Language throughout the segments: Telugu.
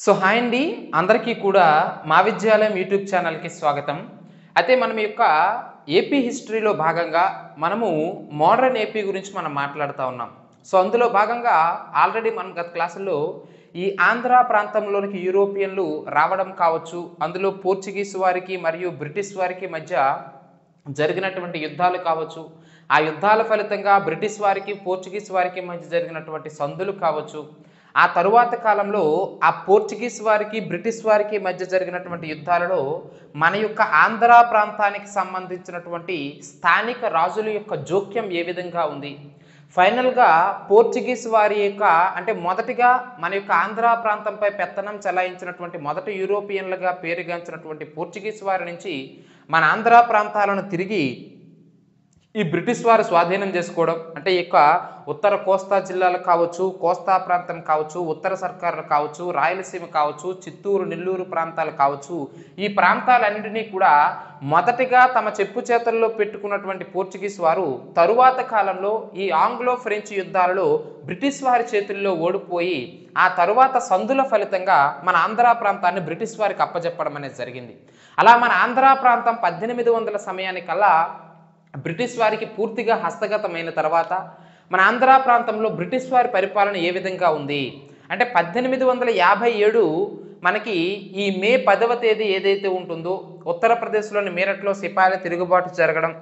సో హాయ్ అండి అందరికీ కూడా మా విద్యాలయం యూట్యూబ్ ఛానల్కి స్వాగతం. అయితే మనం యొక్క ఏపీ హిస్టరీలో భాగంగా మనము మోడర్న్ ఏపీ గురించి మనం మాట్లాడుతూ ఉన్నాం. సో అందులో భాగంగా ఆల్రెడీ మనం గత క్లాసుల్లో ఈ ఆంధ్ర ప్రాంతంలోనికి యూరోపియన్లు రావడం కావచ్చు, అందులో పోర్చుగీస్ వారికి మరియు బ్రిటిష్ వారికి మధ్య జరిగినటువంటి యుద్ధాలు కావచ్చు, ఆ యుద్ధాల ఫలితంగా బ్రిటిష్ వారికి పోర్చుగీస్ వారికి మధ్య జరిగినటువంటి సందులు కావచ్చు, ఆ తరువాత కాలంలో ఆ పోర్చుగీస్ వారికి బ్రిటిష్ వారికి మధ్య జరిగినటువంటి యుద్ధాలలో మన యొక్క ఆంధ్ర ప్రాంతానికి సంబంధించినటువంటి స్థానిక రాజుల యొక్క జోక్యం ఏ విధంగా ఉంది, ఫైనల్గా పోర్చుగీస్ వారి యొక్క అంటే మొదటిగా మన యొక్క ఆంధ్ర ప్రాంతంపై పెత్తనం చెలాయించినటువంటి మొదటి యూరోపియన్లుగా పేరుగాంచినటువంటి పోర్చుగీస్ వారి నుంచి మన ఆంధ్ర ప్రాంతాలను తిరిగి ఈ బ్రిటిష్ వారు స్వాధీనం చేసుకోవడం, అంటే ఈ యొక్క ఉత్తర కోస్తా జిల్లాలు కావచ్చు, కోస్తా ప్రాంతం కావచ్చు, ఉత్తర సర్కారులు కావచ్చు, రాయలసీమ కావచ్చు, చిత్తూరు నెల్లూరు ప్రాంతాలు కావచ్చు, ఈ ప్రాంతాలన్నింటినీ కూడా మొదటిగా తమ చెప్పు చేతల్లో పెట్టుకున్నటువంటి పోర్చుగీస్ వారు తరువాత కాలంలో ఈ ఆంగ్లో ఫ్రెంచ్ యుద్ధాలలో బ్రిటిష్ వారి చేతుల్లో ఓడిపోయి ఆ తరువాత సందుల ఫలితంగా మన ఆంధ్ర ప్రాంతాన్ని బ్రిటిష్ వారికి అప్పజెప్పడం అనేది జరిగింది. అలా మన ఆంధ్ర ప్రాంతం 1800 సమయానికల్లా బ్రిటిష్ వారికి పూర్తిగా హస్తగతమైన తర్వాత మన ఆంధ్ర ప్రాంతంలో బ్రిటిష్ వారి పరిపాలన ఏ విధంగా ఉంది అంటే 1857 మనకి ఈ మే 10వ తేదీ ఏదైతే ఉంటుందో ఉత్తరప్రదేశ్లోని మీరట్లో సిపాయిల తిరుగుబాటు జరగడం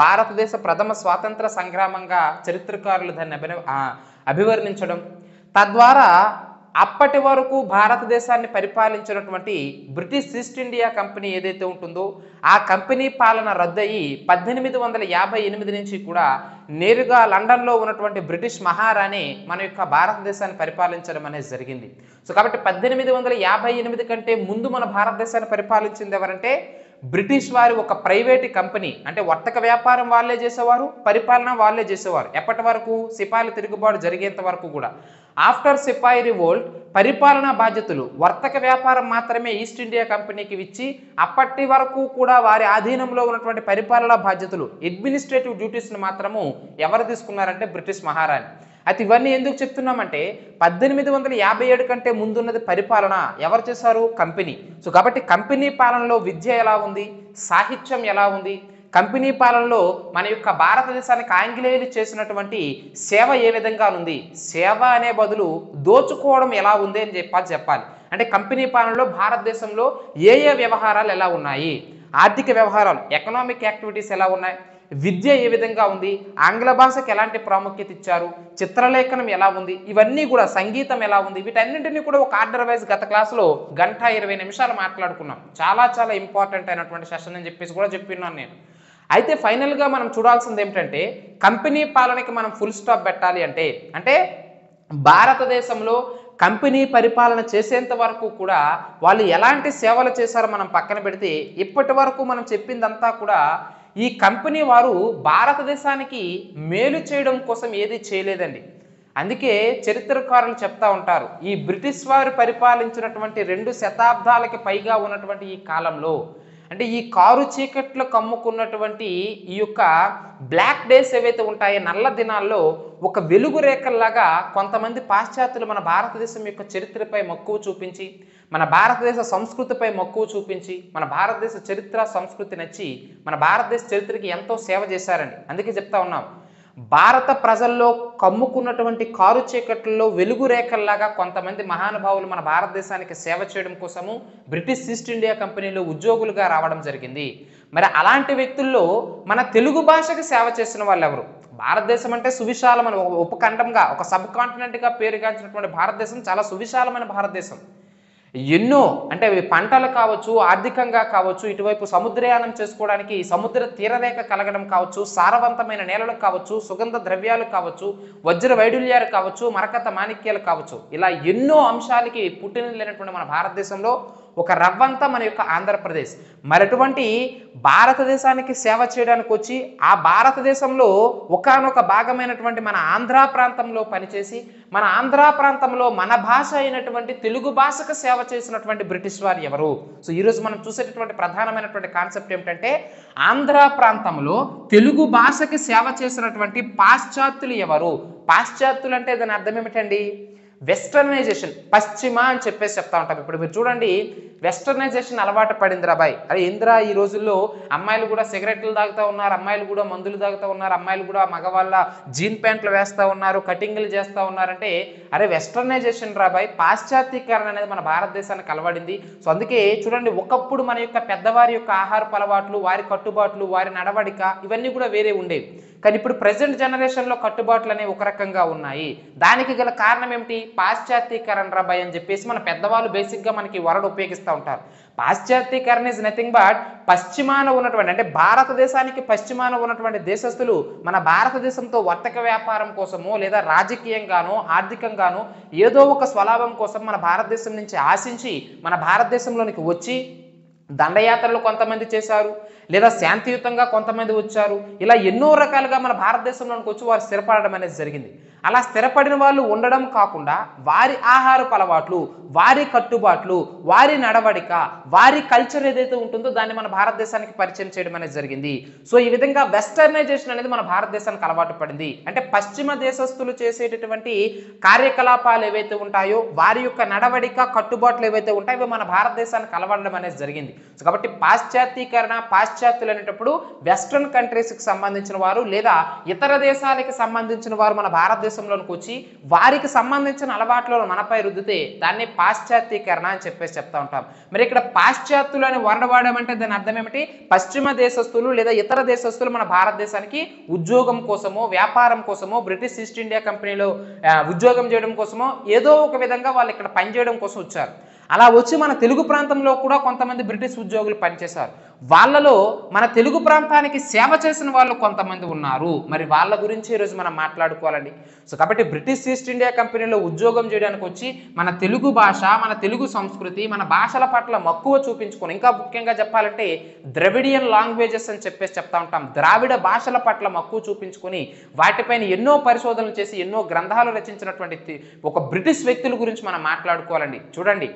భారతదేశ ప్రథమ స్వాతంత్ర సంగ్రామంగా చరిత్రకారులు దాన్ని అభివర్ణించడం, తద్వారా అప్పటి వరకు భారతదేశాన్ని పరిపాలించినటువంటి బ్రిటిష్ ఈస్ట్ ఇండియా కంపెనీ ఏదైతే ఉంటుందో ఆ కంపెనీ పాలన రద్దయి 1858 నుంచి కూడా నేరుగా లండన్లో ఉన్నటువంటి బ్రిటిష్ మహారాణి మన యొక్క భారతదేశాన్ని పరిపాలించడం అనేది జరిగింది. సో కాబట్టి 1858 కంటే ముందు మన భారతదేశాన్ని పరిపాలించింది ఎవరంటే బ్రిటిష్ వారి ఒక ప్రైవేట్ కంపెనీ, అంటే వర్తక వ్యాపారం వాళ్ళే చేసేవారు, పరిపాలన వాళ్ళే చేసేవారు ఎప్పటి వరకు సిపాయిల తిరుగుబాటు జరిగేంత వరకు కూడా. ఆఫ్టర్ సిపాయి రివోల్ట్ పరిపాలనా బాధ్యతలు వర్తక వ్యాపారం మాత్రమే ఈస్ట్ ఇండియా కంపెనీకి ఇచ్చి అప్పటి వరకు కూడా వారి ఆధీనంలో ఉన్నటువంటి పరిపాలనా బాధ్యతలు అడ్మినిస్ట్రేటివ్ డ్యూటీస్ను మాత్రము ఎవరు తీసుకున్నారంటే బ్రిటిష్ మహారాణి. అయితే ఇవన్నీ ఎందుకు చెప్తున్నామంటే 1857 కంటే ముందున్నది పరిపాలన ఎవరు చేశారు? కంపెనీ. సో కాబట్టి కంపెనీ పాలనలో విద్య ఎలా ఉంది, సాహిత్యం ఎలా ఉంది, కంపెనీ పాలనలో మన యొక్క భారతదేశానికి ఆంగ్లేయులు చేసినటువంటి సేవ ఏ విధంగా ఉంది, సేవ అనే బదులు దోచుకోవడం ఎలా ఉంది అని చెప్పాలి. అంటే కంపెనీ పాలనలో భారతదేశంలో ఏ ఏ వ్యవహారాలు ఎలా ఉన్నాయి, ఆర్థిక వ్యవహారాలు ఎకనామిక్ యాక్టివిటీస్ ఎలా ఉన్నాయి, విద్య ఏ విధంగా ఉంది, ఆంగ్ల భాషకు ఎలాంటి ప్రాముఖ్యత ఇచ్చారు, చిత్రలేఖనం ఎలా ఉంది, ఇవన్నీ కూడా సంగీతం ఎలా ఉంది, వీటన్నింటినీ కూడా ఒక ఆర్డర్ వైజ్ గత క్లాసులో 1:20 మాట్లాడుకున్నాం. చాలా చాలా ఇంపార్టెంట్ అయినటువంటి సెషన్ అని చెప్పేసి కూడా చెప్పినాను నేను. అయితే ఫైనల్గా మనం చూడాల్సింది ఏమిటంటే కంపెనీ పాలనకి మనం ఫుల్ స్టాప్ పెట్టాలి అంటే భారతదేశంలో కంపెనీ పరిపాలన చేసేంత వరకు కూడా వాళ్ళు ఎలాంటి సేవలు చేశారో మనం పక్కన పెడితే ఇప్పటి వరకు మనం చెప్పిందంతా కూడా ఈ కంపెనీ వారు భారతదేశానికి మేలు చేయడం కోసం ఏది చేయలేదండి. అందుకే చరిత్రకారులు చెప్తా ఉంటారు ఈ బ్రిటిష్ వారు పరిపాలించినటువంటి 2 శతాబ్దాలకి పైగా ఉన్నటువంటి ఈ కాలంలో, అంటే ఈ కారు చీకట్లు కమ్ముకున్నటువంటి ఈ యొక్క బ్లాక్ డేస్ ఏవైతే ఉంటాయో నల్ల దినాల్లో ఒక వెలుగు రేఖల్లాగా కొంతమంది పాశ్చాత్యులు మన భారతదేశం యొక్క చరిత్రపై మక్కువ చూపించి, మన భారతదేశ సంస్కృతిపై మక్కువ చూపించి, మన భారతదేశ చరిత్ర సంస్కృతి నచ్చి మన భారతదేశ చరిత్రకి ఎంతో సేవ చేశారండి. అందుకే చెప్తా ఉన్నాం భారత ప్రజల్లో కమ్ముకున్నటువంటి కారు చీకట్లలో వెలుగు రేఖల్లాగా కొంతమంది మహానుభావులు మన భారతదేశానికి సేవ చేయడం కోసము బ్రిటిష్ ఈస్ట్ ఇండియా కంపెనీలో ఉద్యోగులుగా రావడం జరిగింది. మరి అలాంటి వ్యక్తుల్లో మన తెలుగు భాషకి సేవ చేసిన వాళ్ళు ఎవరు? భారతదేశం అంటే సువిశాలమైన ఉపఖండంగా ఒక సబ్ కాంటినెంట్గా పేరుగాంచినటువంటి భారతదేశం చాలా సువిశాలమైన భారతదేశం. ఎన్నో అంటే పంటలు కావచ్చు, ఆర్థికంగా కావచ్చు, ఇటువైపు సముద్రయానం చేసుకోవడానికి సముద్ర తీరరేఖ కలగడం కావచ్చు, సారవంతమైన నేలలు కావచ్చు, సుగంధ ద్రవ్యాలు కావచ్చు, వజ్ర వైడూల్యాలు కావచ్చు, మరకత మాణిక్యాలు కావచ్చు, ఇలా ఎన్నో అంశాలకి పుట్టినటువంటి మన భారతదేశంలో ఒక రవ్వంతా మన యొక్క ఆంధ్రప్రదేశ్. మరి అటువంటి భారతదేశానికి సేవ చేయడానికి వచ్చి ఆ భారతదేశంలో ఒకానొక భాగమైనటువంటి మన ఆంధ్ర ప్రాంతంలో పనిచేసి మన ఆంధ్ర ప్రాంతంలో మన భాష అయినటువంటి తెలుగు భాషకు సేవ చేసినటువంటి బ్రిటిష్ వారు ఎవరు? సో ఈరోజు మనం చూసేటటువంటి ప్రధానమైనటువంటి కాన్సెప్ట్ ఏమిటంటే ఆంధ్ర ప్రాంతంలో తెలుగు భాషకి సేవ చేసినటువంటి పాశ్చాత్యులు ఎవరు? పాశ్చాత్యులు అంటే దాని అర్థం ఏమిటండి? వెస్టర్నైజేషన్, పశ్చిమ అని చెప్పేసి చెప్తా ఉంటాం. ఇప్పుడు మీరు చూడండి, వెస్టర్నైజేషన్ అలవాటు పడిందిరా బాయ్. అరే ఏంద్రా ఈ రోజుల్లో అమ్మాయిలు కూడా సిగరెట్లు తాగుతూ ఉన్నారు, అమ్మాయిలు కూడా మందులు తాగుతూ ఉన్నారు, అమ్మాయిలు కూడా మగవాళ్ళ జీన్ ప్యాంట్లు వేస్తూ ఉన్నారు, కటింగ్లు చేస్తూ ఉన్నారంటే అరే వెస్టర్నైజేషన్ రా బాయ్, పాశ్చాత్యీకరణ అనేది మన భారతదేశానికి అలవడింది. సో అందుకే చూడండి, ఒకప్పుడు మన యొక్క పెద్దవారి యొక్క ఆహారపు అలవాట్లు, వారి కట్టుబాట్లు, వారి నడవడిక ఇవన్నీ కూడా వేరే ఉండేవి. కానీ ఇప్పుడు ప్రజెంట్ జనరేషన్లో కట్టుబాట్లు అనేవి ఒక రకంగా ఉన్నాయి. దానికి గల కారణం ఏమిటి? పాశ్చాత్యీకరణ రా బాయ్ అని చెప్పేసి మన పెద్దవాళ్ళు బేసిక్గా మనకి వరడ్ ఉపయోగిస్తూ ఉంటారు. పాశ్చాత్యీకరణ ఇస్ నథింగ్ బట్ పశ్చిమాన ఉన్నటువంటి, అంటే భారతదేశానికి పశ్చిమాన ఉన్నటువంటి దేశస్తులు మన భారతదేశంతో వర్తక వ్యాపారం కోసమో లేదా రాజకీయంగానో ఆర్థికంగానో ఏదో ఒక స్వలాభం కోసం మన భారతదేశం నుంచి ఆశించి మన భారతదేశంలోనికి వచ్చి దండయాత్రలు కొంతమంది చేశారు, లేదా శాంతియుతంగా కొంతమంది వచ్చారు. ఇలా ఎన్నో రకాలుగా మన భారతదేశంలోనికి వచ్చి వారు స్థిరపడడం అనేది జరిగింది. అలా స్థిరపడిన వాళ్ళు ఉండడం కాకుండా వారి ఆహారపు అలవాట్లు, వారి కట్టుబాట్లు, వారి నడవడిక, వారి కల్చర్ ఏదైతే ఉంటుందో దాన్ని మన భారతదేశానికి పరిచయం చేయడం అనేది జరిగింది. సో ఈ విధంగా వెస్టర్నైజేషన్ అనేది మన భారతదేశానికి అలవాటు పడింది. అంటే పశ్చిమ దేశస్తులు చేసేటటువంటి కార్యకలాపాలు ఏవైతే ఉంటాయో, వారి యొక్క నడవడిక, కట్టుబాట్లు ఏవైతే ఉంటాయో ఇవి మన భారతదేశానికి అలవడడం అనేది జరిగింది. సో కాబట్టి పాశ్చాత్యీకరణ, పాశ్చాత్యులు అనేటప్పుడు వెస్ట్రన్ కంట్రీస్కి సంబంధించిన వారు లేదా ఇతర దేశాలకు సంబంధించిన వారు మన భారతదేశంలోనికి వచ్చి వారికి సంబంధించిన అలవాట్లను మనపై రుద్దితే దాన్ని పాశ్చాత్యీకరణ అని చెప్పేసి చెప్తా ఉంటాం. మరి ఇక్కడ పాశ్చాత్యులు అని వర్డ్ వాడామంటే దాని అర్థం ఏమిటి? పశ్చిమ దేశస్తులు లేదా ఇతర దేశస్తులు మన భారతదేశానికి ఉద్యోగం కోసమో, వ్యాపారం కోసమో, బ్రిటిష్ ఈస్ట్ ఇండియా కంపెనీలో ఉద్యోగం చేయడం కోసమో ఏదో ఒక విధంగా వాళ్ళు ఇక్కడ పనిచేయడం కోసం వచ్చారు. అలా వచ్చి మన తెలుగు ప్రాంతంలో కూడా కొంతమంది బ్రిటిష్ ఉద్యోగులు పనిచేశారు. వాళ్ళలో మన తెలుగు ప్రాంతానికి సేవ చేసిన వాళ్ళు కొంతమంది ఉన్నారు. మరి వాళ్ళ గురించి ఈరోజు మనం మాట్లాడుకోవాలండి. సో కాబట్టి బ్రిటిష్ ఈస్ట్ ఇండియా కంపెనీలో ఉద్యోగం చేయడానికి వచ్చి మన తెలుగు భాష, మన తెలుగు సంస్కృతి, మన భాషల పట్ల మక్కువ చూపించుకొని, ఇంకా ముఖ్యంగా చెప్పాలంటే ద్రవిడియన్ లాంగ్వేజెస్ అని చెప్పేసి చెప్తా ఉంటాం, ద్రావిడ భాషల పట్ల మక్కువ చూపించుకొని వాటిపైన ఎన్నో పరిశోధనలు చేసి ఎన్నో గ్రంథాలు రచించినటువంటి ఒక బ్రిటిష్ వ్యక్తుల గురించి మనం మాట్లాడుకోవాలండి. చూడండి,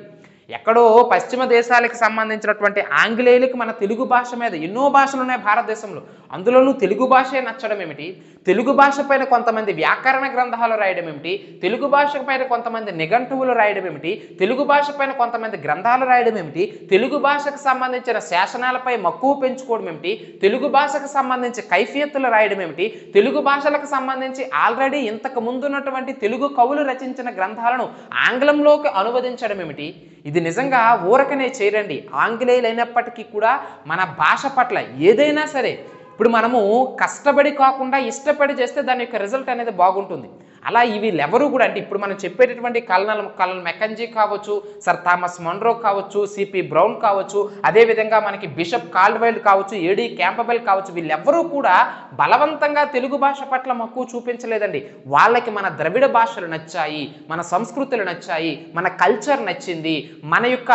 ఎక్కడో పశ్చిమ దేశాలకు సంబంధించినటువంటి ఆంగ్లేయులకు మన తెలుగు భాష మీద ఎన్నో భాషలు ఉన్నాయి భారతదేశంలో, అందులోనూ తెలుగు భాషే నచ్చడం ఏమిటి? తెలుగు భాష పైన కొంతమంది వ్యాకరణ గ్రంథాలు రాయడం ఏమిటి? తెలుగు భాష పైన కొంతమంది నిఘంటువులు రాయడం ఏమిటి? తెలుగు భాష పైన కొంతమంది గ్రంథాలు రాయడం ఏమిటి? తెలుగు భాషకు సంబంధించిన శాసనాలపై మక్కువ పెంచుకోవడం ఏమిటి? తెలుగు భాషకు సంబంధించి కైఫియత్తులు రాయడం ఏమిటి? తెలుగు భాషలకు సంబంధించి ఆల్రెడీ ఇంతకు ముందున్నటువంటి తెలుగు కవులు రచించిన గ్రంథాలను ఆంగ్లంలోకి అనువదించడం ఏమిటి? ఇది నిజంగా ఊరకనే చేయరండి. ఆంగ్లేయులు అయినప్పటికీ కూడా మన భాష పట్ల ఏదైనా సరే ఇప్పుడు మనము కష్టపడి కాకుండా ఇష్టపడి చేస్తే దాని యొక్క రిజల్ట్ అనేది బాగుంటుంది. అలా వీళ్ళెవరూ కూడా, అంటే ఇప్పుడు మనం చెప్పేటటువంటి కల్నల్ మెకంజీ కావచ్చు, సర్ థామస్ మన్రో కావచ్చు, సిపి బ్రౌన్ కావచ్చు, అదేవిధంగా మనకి బిషప్ కాల్డ్వెల్ కావచ్చు, ఏడి క్యాంపబెల్ కావచ్చు, వీళ్ళెవ్వరూ కూడా బలవంతంగా తెలుగు భాష పట్ల మక్కువ చూపించలేదండి. వాళ్ళకి మన ద్రవిడ భాషలు నచ్చాయి, మన సంస్కృతులు నచ్చాయి, మన కల్చర్ నచ్చింది, మన యొక్క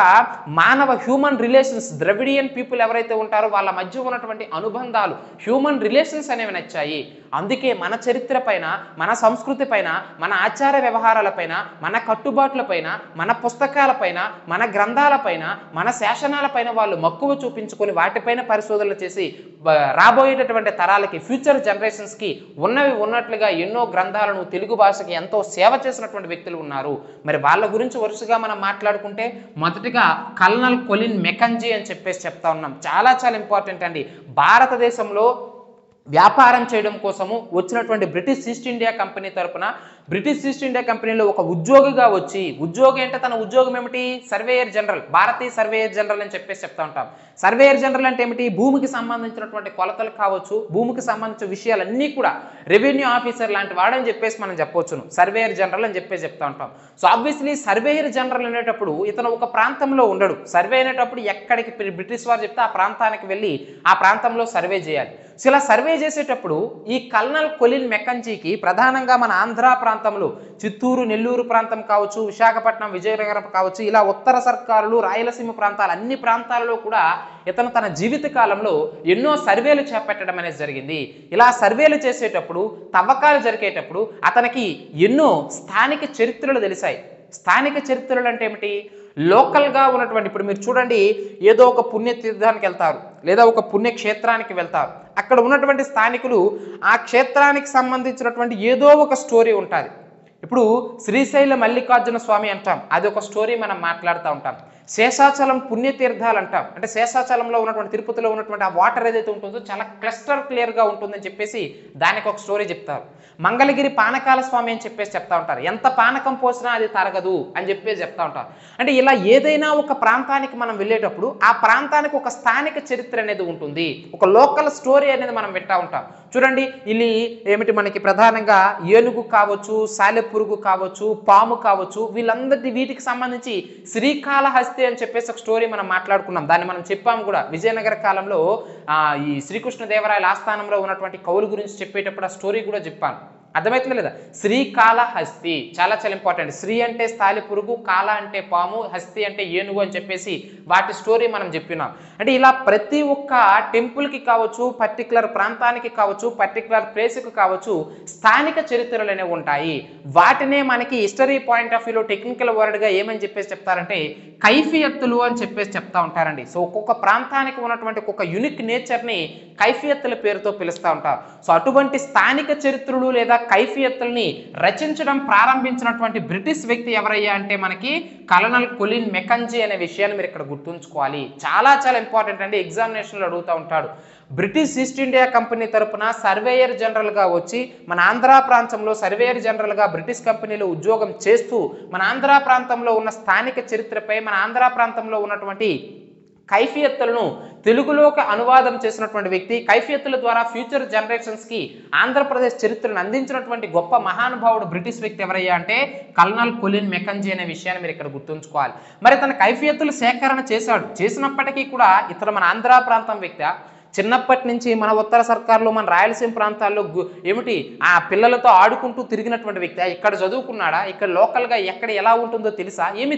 మానవ హ్యూమన్ రిలేషన్స్, ద్రవిడియన్ పీపుల్ ఎవరైతే ఉంటారో వాళ్ళ మధ్య ఉన్నటువంటి అనుబంధాలు, హ్యూమన్ రిలేషన్స్ అనేవి నచ్చాయి. అందుకే మన చరిత్ర పైన, మన సంస్కృతి పైన, మన ఆచార వ్యవహారాలపైన, మన కట్టుబాట్లపైన, మన పుస్తకాలపైన, మన గ్రంథాలపైన, మన శాసనాలపైన వాళ్ళు మక్కువ చూపించుకొని వాటిపైన పరిశోధనలు చేసి రాబోయేటటువంటి తరాలకి, ఫ్యూచర్ జనరేషన్స్కి ఉన్నవి ఉన్నట్లుగా ఎన్నో గ్రంథాలను తెలుగు భాషకి ఎంతో సేవ చేసినటువంటి వ్యక్తులు ఉన్నారు. మరి వాళ్ళ గురించి వరుసగా మనం మాట్లాడుకుంటే మొదటిగా కల్నల్ కొలిన్ మెకంజీ అని చెప్పేసి చెప్తా ఉన్నాం. చాలా చాలా ఇంపార్టెంట్ అండి. భారతదేశంలో వ్యాపారం చేయడం కోసము వచ్చినటువంటి బ్రిటిష్ ఈస్ట్ ఇండియా కంపెనీ తరపున బ్రిటిష్ ఈస్ట్ ఇండియా కంపెనీలో ఒక ఉద్యోగిగా వచ్చి, ఉద్యోగి అంటే తన ఉద్యోగం ఏమిటి? సర్వేయర్ జనరల్, భారతీయ సర్వేయర్ జనరల్ అని చెప్పేసి చెప్తా ఉంటాం. సర్వేయర్ జనరల్ అంటే ఏమిటి? భూమికి సంబంధించినటువంటి కొలతలు కావచ్చు, భూమికి సంబంధించిన విషయాలన్నీ కూడా రెవెన్యూ ఆఫీసర్ లాంటి వాడని చెప్పేసి మనం చెప్పొచ్చును, సర్వేయర్ జనరల్ అని చెప్పేసి చెప్తా ఉంటాం. సో ఆబ్వియస్లీ సర్వేయర్ జనరల్ అనేటప్పుడు ఇతను ఒక ప్రాంతంలో ఉండడు. సర్వే అనేటప్పుడు ఎక్కడికి బ్రిటిష్ వారు చెప్తే ఆ ప్రాంతానికి వెళ్ళి ఆ ప్రాంతంలో సర్వే చేయాలి. సో ఇలా సర్వే చేసేటప్పుడు ఈ కల్నల్ కొలిన్ మెకంజీకి ప్రధానంగా మన ఆంధ్ర ప్రాంతంలో చిత్తూరు, నెల్లూరు ప్రాంతం కావచ్చు, విశాఖపట్నం, విజయనగరం కావచ్చు, ఇలా ఉత్తర సర్కారులు, రాయలసీమ ప్రాంతాలు, అన్ని ప్రాంతాలలో కూడా ఇతను తన జీవిత కాలంలో ఎన్నో సర్వేలు చేపట్టడం అనేది జరిగింది. ఇలా సర్వేలు చేసేటప్పుడు, తవ్వకాలు జరిగేటప్పుడు అతనికి ఎన్నో స్థానిక చరిత్రలు తెలిసాయి. స్థానిక చరిత్రలు అంటే ఏమిటి? లోకల్గా ఉన్నటువంటి, ఇప్పుడు మీరు చూడండి, ఏదో ఒక పుణ్యతీర్థానికి వెళ్తారు లేదా ఒక పుణ్యక్షేత్రానికి వెళ్తారు, అక్కడ ఉన్నటువంటి స్థానికులు ఆ క్షేత్రానికి సంబంధించినటువంటి ఏదో ఒక స్టోరీ ఉంటుంది. ఇప్పుడు శ్రీశైల మల్లికార్జున స్వామి అంటాం, అది ఒక స్టోరీ మనం మాట్లాడుతూ ఉంటాం. శేషాచలం పుణ్యతీర్థాలు అంటాం, అంటే శేషాచలంలో ఉన్నటువంటి తిరుపతిలో ఉన్నటువంటి ఆ వాటర్ ఏదైతే ఉంటుందో చాలా క్లస్టర్ క్లియర్గా ఉంటుందని చెప్పేసి దానికి ఒక స్టోరీ చెప్తారు. మంగళగిరి పానకాల స్వామి అని చెప్పేసి చెప్తా ఉంటారు, ఎంత పానకం పోసినా అది తరగదు అని చెప్పేసి చెప్తా ఉంటారు. అంటే ఇలా ఏదైనా ఒక ప్రాంతానికి మనం వెళ్ళేటప్పుడు ఆ ప్రాంతానికి ఒక స్థానిక చరిత్ర అనేది ఉంటుంది, ఒక లోకల్ స్టోరీ అనేది మనం వింటా ఉంటాం. చూడండి, ಇಲ್ಲಿ ఏమిటి మనకి ప్రధానంగా ఏనుగు కావచ్చు, సాలెపురుగు కావచ్చు, పాము కావచ్చు, వీటికి సంబంధించి శ్రీకాళహస్తి అని చెప్పేసి ఒక స్టోరీ మనం మాట్లాడుకున్నాం. దాన్ని మనం చెప్పాము కూడా. విజయనగర కాలంలో ఈ శ్రీకృష్ణదేవరాయల ఆస్థానంలో ఉన్నటువంటి కవుల గురించి చెప్పేటప్పుడు ఆ స్టోరీ కూడా చెప్పాను. అర్థమవుతుంది లేదా? శ్రీకాళహస్తి చాలా చాలా ఇంపార్టెంట్. శ్రీ అంటే సాలెపురుగు, కాళ అంటే పాము, హస్తి అంటే ఏనుగు అని చెప్పేసి వాటి స్టోరీ మనం చెప్పినాం. అంటే ఇలా ప్రతి ఒక్క టెంపుల్కి కావచ్చు, పర్టికులర్ ప్రాంతానికి కావచ్చు, పర్టికులర్ ప్లేస్కి కావచ్చు స్థానిక చరిత్రలు అనేవి ఉంటాయి. వాటినే మనకి హిస్టరీ పాయింట్ ఆఫ్ వ్యూలో టెక్నికల్ వర్డ్గా ఏమని చెప్పేసి చెప్తారంటే కైఫియత్తులు అని చెప్పేసి చెప్తా ఉంటారండి. సో ఒక్కొక్క ప్రాంతానికి ఉన్నటువంటి ఒక్కొక్క యూనిక్ నేచర్ని కైఫియత్తుల పేరుతో పిలుస్తూ ఉంటారు. సో అటువంటి స్థానిక చరిత్రలు లేదా కైఫియత్తుల్ని రచించడం ప్రారంభించినటువంటి బ్రిటిష్ వ్యక్తి ఎవరయ్యా అంటే మనకి కల్నల్ కొలిన్ మెకంజీ అనే విషయాన్ని మీరు ఇక్కడ గుర్తుంచుకోవాలి. చాలా చాలా ఇంపార్టెంట్ అండి, ఎగ్జామినేషన్లో అడుగుతూ ఉంటాడు. బ్రిటిష్ ఈస్ట్ ఇండియా కంపెనీ తరపున సర్వేయర్ జనరల్గా వచ్చి మన ఆంధ్ర ప్రాంతంలో సర్వేయర్ జనరల్గా బ్రిటిష్ కంపెనీలో ఉద్యోగం చేస్తూ మన ఆంధ్ర ప్రాంతంలో ఉన్న స్థానిక చరిత్రపై, మన ఆంధ్ర ప్రాంతంలో ఉన్నటువంటి కైఫియత్తులను తెలుగులోకి అనువాదం చేసినటువంటి వ్యక్తి, కైఫియత్తుల ద్వారా ఫ్యూచర్ జనరేషన్స్కి ఆంధ్రప్రదేశ్ చరిత్రను అందించినటువంటి గొప్ప మహానుభావుడు బ్రిటిష్ వ్యక్తి ఎవరయ్యా అంటే కల్నల్ కొలిన్ మెకంజీ అనే విషయాన్ని మీరు ఇక్కడ గుర్తుంచుకోవాలి. మరి తన కైఫియత్తుల సేకరణ చేసినప్పటికీ కూడా ఇతర మన ఆంధ్ర ప్రాంతం వ్యక్తి చిన్నప్పటి నుంచి మన ఉత్తర సర్కార్లో మన రాయలసీమ ప్రాంతాల్లో ఏమిటి ఆ పిల్లలతో ఆడుకుంటూ తిరిగినటువంటి వ్యక్తి. ఇక్కడ చదువుకున్నాడా, ఇక్కడ లోకల్గా ఎక్కడ ఎలా ఉంటుందో తెలుసా? ఏమీ